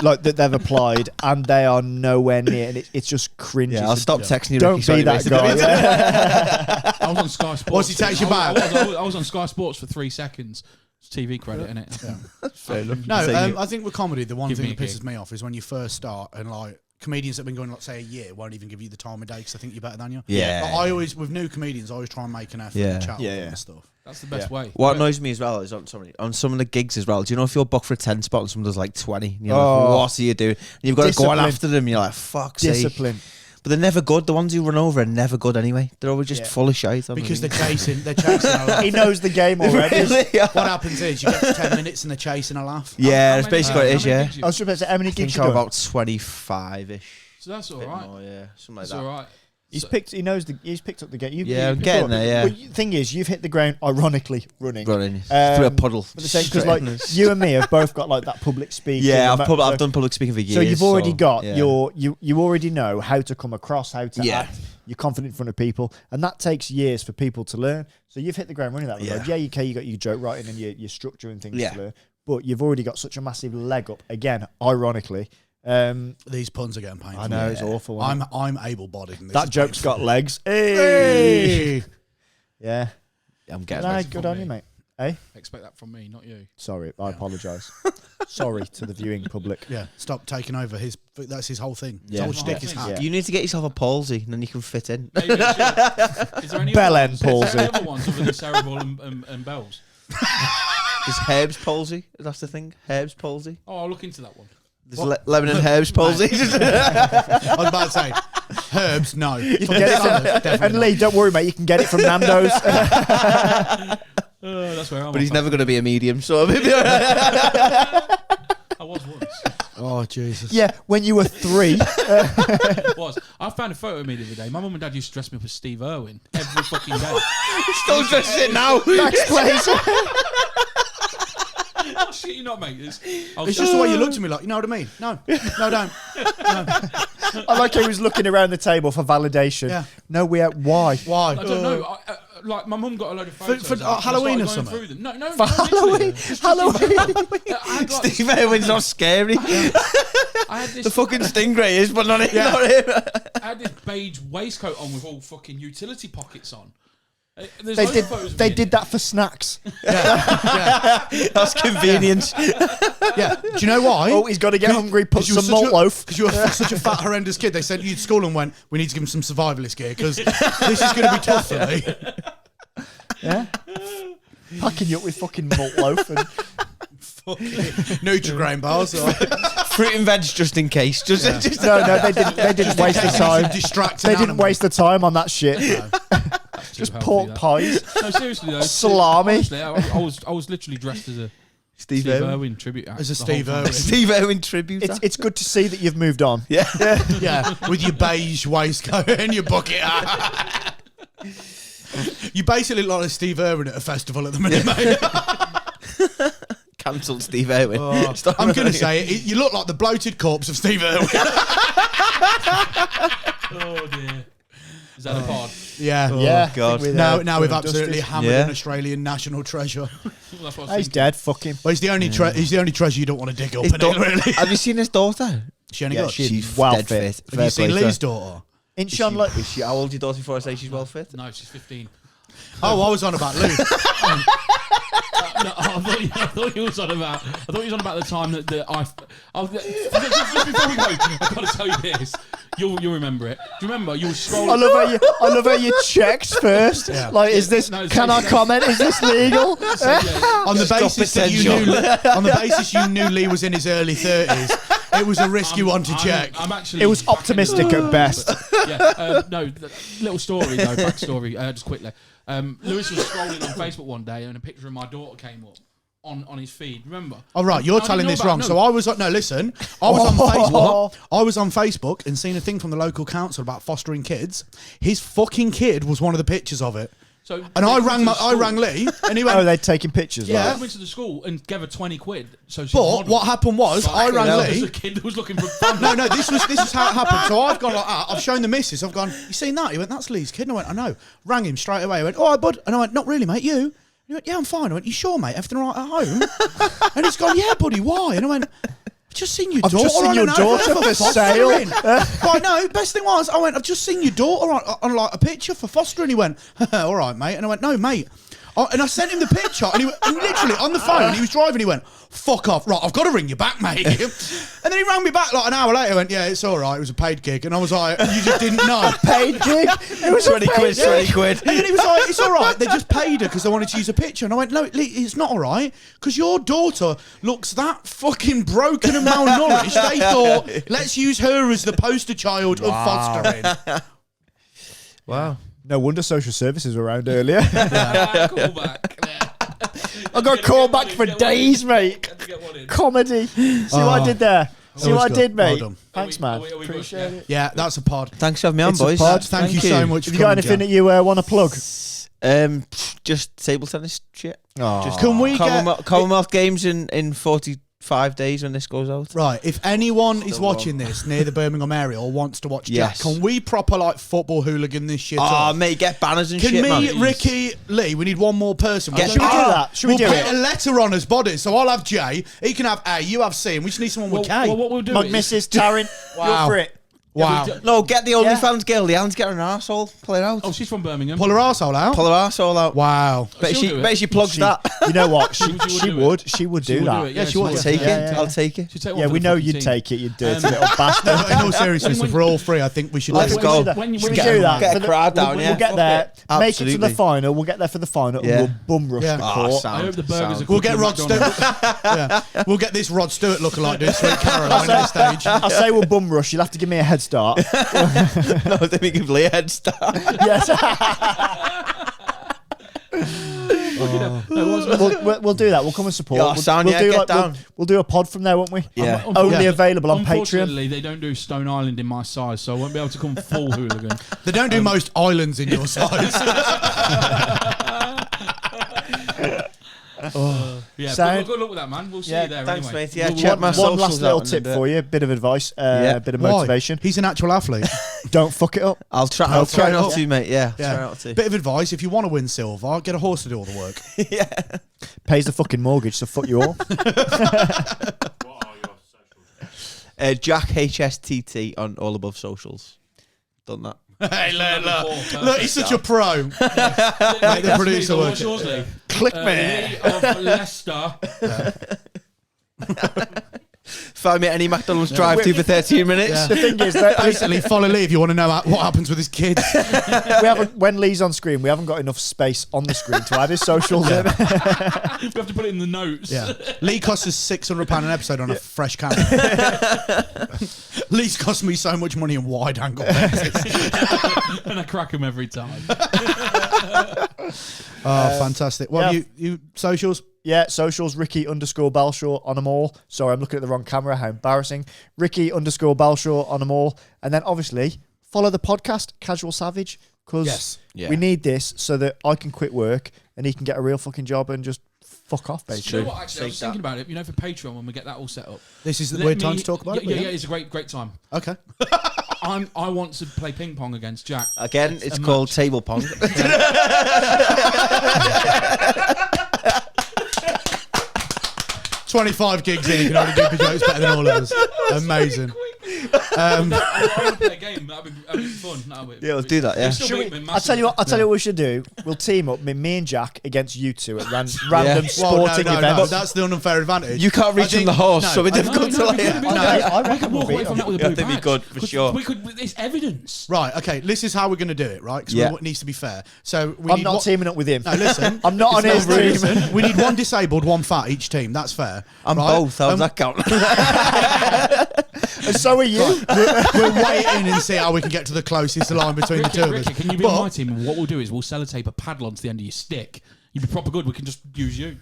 like that they've applied, and they are nowhere near, and it's just cringe.
Yeah, I'll stop texting you.
Don't
Ricky,
be that guy. Yeah.
I was on Sky Sports.
What's he text you back?
I was on Sky Sports for 3 seconds. It's TV credit, innit? Yeah.
Fair enough.
No, I think with comedy, the one
Give
thing
me
that
a
pisses
gig.
me off is when you first start and like comedians that have been going, like, say, a year won't even give you the time of day because I think you're better than you.
Yeah.
Like, I always, with new comedians, I always try and make an effort
Yeah.
and chat with
Yeah,
them
yeah.
and stuff.
That's the best way.
What annoys me as well is on some of the gigs as well. Do you know if you're booked for a 10 spot and someone does like 20? And you're
Oh.
like, what are you doing? And you've got to go on
Discipline.
after them. And you're like, fuck's sake.
Discipline.
But they're never good. The ones who run over are never good anyway. They're always just
Yeah.
full of shite.
Because they're chasing a laugh.
He knows the game already.
What happens is you get to 10 minutes and they're chasing a laugh.
Yeah,
How
that's
many-
basically what it is,
how many
yeah.
gigs you-
I was just about to say, how many
I think
gigs you
I'm
done?
about 25-ish.
So that's all
Bit
right.
more, yeah. Something like
That's
that.
all right.
He's
So-
picked. He knows the. He's picked up the game.
Yeah, I'm getting there, yeah.
But thing is, you've hit the ground ironically running.
Running through a puddle.
Because
Straight
like
in this.
you and me have both got like that public speaking.
Yeah,
and
I've done public speaking for years.
So you've already got
yeah.
you already know how to come across, how to
Yeah.
act. You're confident in front of people, and that takes years for people to learn. So you've hit the ground running that regard.
Yeah.
Yeah, you got your joke writing and your structure and things
Yeah.
to learn, but you've already got such a massive leg up. Again, ironically,
These puns are getting painful.
I know it's awful. isn't it?
I'm able-bodied. And this
That
is
joke's
painful.
got legs. Hey,
Hey!
yeah.
I'm getting
No,
there.
good
from
on
me.
you, mate. Hey,
Expect that from me, not you.
sorry, I apologise. Sorry to the viewing public.
Yeah, stop taking over his. That's his whole thing. His
Yeah.
whole shtick is
Yeah.
hat.
You need to get yourself a palsy, and then you can fit in.
Maybe you should. Is there any
Bell
other
end
ones? Is there
palsy.
any other ones other than cerebral and bells?
There's herbs palsy. That's the thing. Herbs palsy.
Oh, I'll look into that one.
There's lemon and herbs palsy.
I was about to say, herbs, no.
You can get it from, and Leigh, don't worry, mate. You can get it from Nando's.
That's where I'm.
But he's never going to be a medium, so maybe.
I was once.
Oh, Jesus.
Yeah, when you were 3.
Was. I found a photo of me the other day. My mum and dad used to dress me up as Steve Irwin every fucking day.
Still dressed it now.
Next place.
Oh, shit, you not, mate. It's
It's just the way you looked at me like, you know what I mean? No, no, don't.
I like how he was looking around the table for validation.
Yeah.
No, why?
Why?
I don't know. Like my mum got a load of photos
for
out, and I
Halloween or
started going
something?
through them. No,
For
literally.
Halloween.
I had, like,
Steve Irwin's not scary.
I had this.
The fucking stingray is, but not him.
Yeah.
Not him.
I had this beige waistcoat on with all fucking utility pockets on. There's
They
loads
did.
of photos of
They
me.
did that for snacks.
That's convenience.
Yeah. Do you know why?
Oh, he's got to get hungry. Put
you were
some
such
malt
a-
loaf.
Because you were such a fat, horrendous kid. They sent you to school and went, we need to give him some survivalist gear because this is going to be tough for me.
Yeah. Packing you up with fucking malt loaf and
Nutrigrain bars. Or,
Fruit and veg just in case. Just
no, they didn't. They didn't waste the time.
Distracting
They didn't
animal.
waste the time on that shit.
That's too
Just
healthy,
pork
that.
pies.
No, seriously though.
Salami.
Honestly, I was literally dressed as a
Steve
Steve
Irwin.
Irwin tribute act.
As a
the whole
Steve
time.
Irwin.
Steve Irwin tribute.
It's good to see that you've moved on.
Yeah.
Yeah, with your beige waistcoat and your bucket hat. You basically look like Steve Irwin at a festival at the minute, mate.
Cancelled Steve Irwin. Stop
I'm going to
running.
say it. You look like the bloated corpse of Steve Irwin.
Oh dear. Is that a pod?
Yeah.
Yeah.
God.
Now we've absolutely hammered
Yeah.
an Australian national treasure.
That's what I
He's
was
dead. Fuck him.
Well, he's the only treasure you don't want to dig up.
His
Innit,
daughter-
really?
Have you seen his daughter?
She only
Yeah,
got.
she's well
dead
fit.
fit.
Have you seen
Fair play
Lee's
to her.
daughter?
Ain't she on like?
Is she, how old is your daughter before I say she's well fit?
No, she's 15.
Oh, I was on about Lou.
No, I thought he was on about. I thought he was on about the time that just before we go, I've got to tell you this. You'll remember it. Do you remember? You were scrolling.
I love how you checked first.
Yeah.
Like, is this?
No, it's
Can I
like-
comment? Is this legal?
On the basis that you
potential.
knew, on the basis you knew Lee was in his early 30s, it was a risky one to check.
I'm actually.
It was optimistic at best.
Yeah. No. Little story though. Backstory. Just quickly. Lewis was scrolling on Facebook one day, and a picture of my daughter came up on his feed. Remember?
All right, you're
I didn't
telling
know
this
about-
wrong.
no.
So I was no. Listen, I was on Facebook. I was on Facebook and seen a thing from the local council about fostering kids. His fucking kid was one of the pictures of it.
So
And
they
I
come
rang
to the
I
school.
rang Lee, and he went.
Oh, they're taking pictures.
Yeah.
I
Like.
went to the school and gave her 20 quid. So she
But
modeled.
what happened was I rang
There was
Lee.
a kid that was looking for fun.
No, this is how it happened. So I've gone like that. I've shown the missus. I've gone, you seen that? He went, that's Lee's kid. And I went, I know. Rang him straight away. He went, all right, bud. And I went, not really, mate. You? And he went, yeah, I'm fine. I went, you sure, mate? Everything all right at home? And he's gone, yeah, buddy, why? And I went, just seen your
I've
daughter
just seen
on
your
an
daughter
advert
for sale.
Right, no, best thing was, I went, I've just seen your daughter on like a picture for fostering. He went, all right, mate. And I went, no, mate. And I sent him the picture, and and literally on the phone, he was driving, he went, fuck off. Right, I've got to ring you back, mate. And then he rang me back like an hour later, went, yeah, it's all right, it was a paid gig. And I was like, you just didn't know.
Paid gig. It was
20 quid, 20 quid.
And then he was like, it's all right, they just paid her because they wanted to use a picture. And I went, no, Lee, it's not all right, because your daughter looks that fucking broken and malnourished. They thought, let's use her as the poster child of fostering.
Wow.
No wonder social services were around earlier.
Call back.
I got called back for days, mate. Comedy. See what I did there? See what I did, mate?
Well done.
Thanks, man. Appreciate it.
Yeah, that's a pod.
Thanks for having me on,
It's a
boys.
pod.
Thank you so much
Have
for
you got
coming,
anything
Jack.
that you want to plug?
Just table tennis shit.
Oh.
Can we get...
Commonwealth Games in 45 days when this goes out.
Right, if anyone is
Still
watching this near the Birmingham area or wants to watch
Yes.
Jack, can we proper like football hooligan this shit
Oh,
up?
mate, get banners and
Can
shit,
me,
man.
Ricky, Lee, we need one more person.
Get-
Should we do that? Should we
we'll
do
put
it?
a letter on his body. So I'll have J, he can have A, you have C, and we just need someone with K.
Well, what we'll do
Mug
is...
Mrs. Tarrant,
Wow.
you're for it.
Wow.
No, get the OnlyFans girl. The hand's getting an arsehole. Pull it out.
Oh, she's from Birmingham.
Pull her arsehole out.
Pull her arsehole out.
Wow.
Bet
She'll do
she
it.
plugs that.
You know what? She
do
would.
it.
She would
She
do
will
that.
do it,
Yeah, she
she
would.
will.
Take it.
Yeah, yeah.
I'll take it.
She'll take one
Yeah,
for
we
the
know
fucking
you'd
team.
take it, you dirty
Um,
little bastard.
In all seriousness, if we're all free, I think we should
Let's
let
go.
When you
When we
Get
do
a-
that,
get a
for the-
crowd down,
we'll
yeah.
get there, make it to the
Absolutely.
final. We'll get there for the final,
Yeah.
and we'll bum rush
Yeah.
the
Oh,
court.
sound.
I hope the burgers are
We'll
cooked
get
in
Rod Stewart.
McDonald's.
Yeah. We'll get this Rod Stewart lookalike doing Sweet Caroline on stage.
I'll say we'll bum rush. You'll have to give me a head start.
No, then we give Leigh a head start.
Yes. We'll do that. We'll come and support.
Yeah,
we'll,
sound,
we'll
yeah,
do
get
like,
down.
We'll do a pod from there, won't we?
Yeah.
Only
Yeah.
available on Patreon.
Unfortunately, they don't do Stone Island in my size, so I won't be able to come full hooligan.
They don't do most islands in your size.
Yeah,
Sound-
but good luck with that, man. We'll see
Yeah,
you there
thanks,
anyway.
mate. Yeah,
We'll-
check
we'll-
my
One
socials
last little
out
tip
and,
for you, bit of advice,
Yeah.
bit of
Why?
motivation.
He's an actual athlete.
Don't fuck it up.
I'll try
Okay.
not to, mate. Yeah.
Yeah.
Try not to.
Bit of advice: if you want to win silver, get a horse to do all the work.
Yeah.
Pays the fucking mortgage, so fuck you all.
What are your socials?
Jack HSTT on all above socials. Done that.
Hey,
Perfect.
look, he's such a pro. Make the producer
What's
work.
yours, Lee?
Click me.
Lee of Leicester.
Find me at any McDonald's drive-thru for 13 minutes.
Yeah.
The thing is, that
Basically, follow Lee if you want to know what happens with his kids.
we haven't. When Lee's on screen, we haven't got enough space on the screen to add his socials in.
We have to put it in the notes.
Yeah, Lee costs us £600 an episode on a fresh camera. Lee's cost me so much money in wide angle lenses.
And I crack him every time.
Oh, fantastic! What
yeah.
you socials?
Yeah, socials, Ricky_Balshaw on them all. Sorry, I'm looking at the wrong camera. How embarrassing. Ricky_Balshaw on them all. And then obviously, follow the podcast, Casual Savage, because
Yes.
Yeah.
we need this so that I can quit work and he can get a real fucking job and just fuck off,
You
basically.
know what, actually, I was thinking about it. You know, for Patreon, when we get that all set up.
This is the
Let
weird
me-
time to talk about
yeah,
it.
Yeah, it's a great time.
Okay.
I want to play ping pong against Jack.
Again, it's
a
called
match.
table pong.
25 gigs in, you can already do the jokes better than all of us. Amazing.
I want to play a game. That'd be fun.
Yeah, we'll do that, yeah.
I'll tell you what we should do. We'll team up, me and Jack, against you two at random
Yeah.
sporting
no,
events.
that's the unfair advantage.
You can't reach
I
on the
think-
horse,
no,
so it's
I-
difficult to like.
I
we
reckon
could walk
we'll
away
beat
from that with a
Yeah,
blue
that'd be
badge.
good, for
'Cause
sure.
We could. It's evidence.
Right, okay, this is how we're going to do it, right? Because
Yeah.
it needs to be fair. So we
I'm
need
not
what-
teaming up with him.
No, listen.
I'm not on
It's
his
not
team.
listen, we need one disabled, one fat each team. That's fair.
I'm
right?
both. How's that count?
And so are you.
We're waiting and see how we can get to the closest line between the two of us.
Ricky, can you be
But-
on my team? And what we'll do is we'll sellotape a paddle onto the end of your stick. You'd be proper good. We can just use you.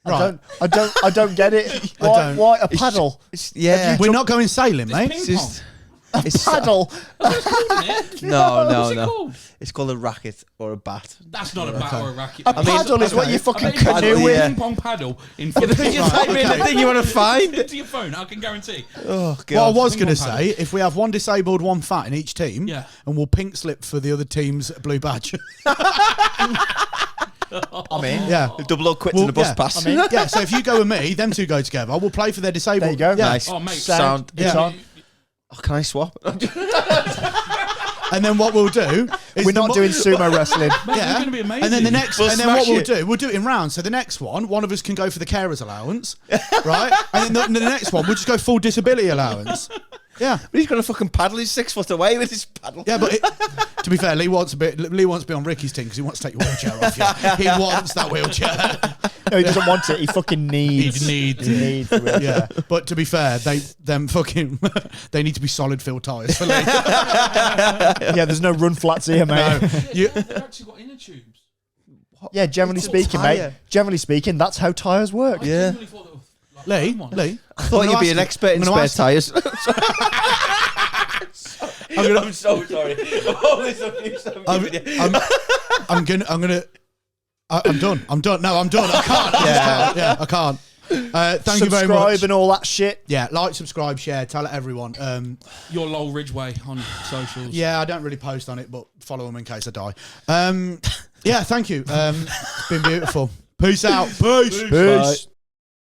Right.
I don't get it.
I
Why,
don't.
why a paddle?
Yeah.
We're not going sailing, mate.
Ping
It's
pong.
just. It's
Paddle.
No,
What's it
no.
called?
It's called a racket or a bat.
That's not a bat or a racket.
A paddle is what
okay.
you fucking
I bet you
canoe
can
with.
yeah.
ping pong paddle in front
Just
of
type in the thing you want to find.
into your phone. I can guarantee.
Oh,
What I
God.
was
Ping
going to
pong
say, if we have one disabled, one fat in each team,
Yeah.
and we'll pink slip for the other team's blue badge.
I'm in.
Yeah.
Double up quits in the bus pass.
I mean,
Yeah, so if you go with me, them two go together. We'll play for their disabled.
there you go.
Yeah.
Nice.
Oh, mate.
Sound.
It's
Yeah.
on.
Oh, can I swap?
And then what we'll do is
We're not doing sumo wrestling.
Mate,
Yeah.
it's going to be amazing.
And then the next,
We'll
and then what
smash
we'll do it in rounds. So the next one of us can go for the carer's allowance, right? And then the next one, we'll just go full disability allowance. Yeah,
But he's going to fucking paddle. He's 6 foot away with his paddle.
yeah. But to be fair, Lee wants to be on Ricky's team because he wants to take your wheelchair off you. He wants that wheelchair.
No, he doesn't want it. He fucking needs.
He needs
He
it.
needs the wheelchair.
Yeah, but to be fair, they need to be solid fill tyres for Lee.
Yeah, there's no run flats here, mate.
You-
They've actually got inner tubes.
Yeah, generally
It's a
speaking,
tyre.
mate. Generally speaking, that's how tyres work.
I
Yeah.
genuinely thought they were like foam ones.
Lee,
I thought you'd be an expert in spare tyres. I'm so sorry.
I'm done. No, I'm done. I can't. I can't. Thank you very much.
Subscribe and all that shit.
Yeah, like, subscribe, share, tell it everyone.
Your Lol Ridgeway on socials.
Yeah, I don't really post on it, but follow them in case I die. Yeah, thank you. It's been beautiful. Peace out. Peace.
Peace.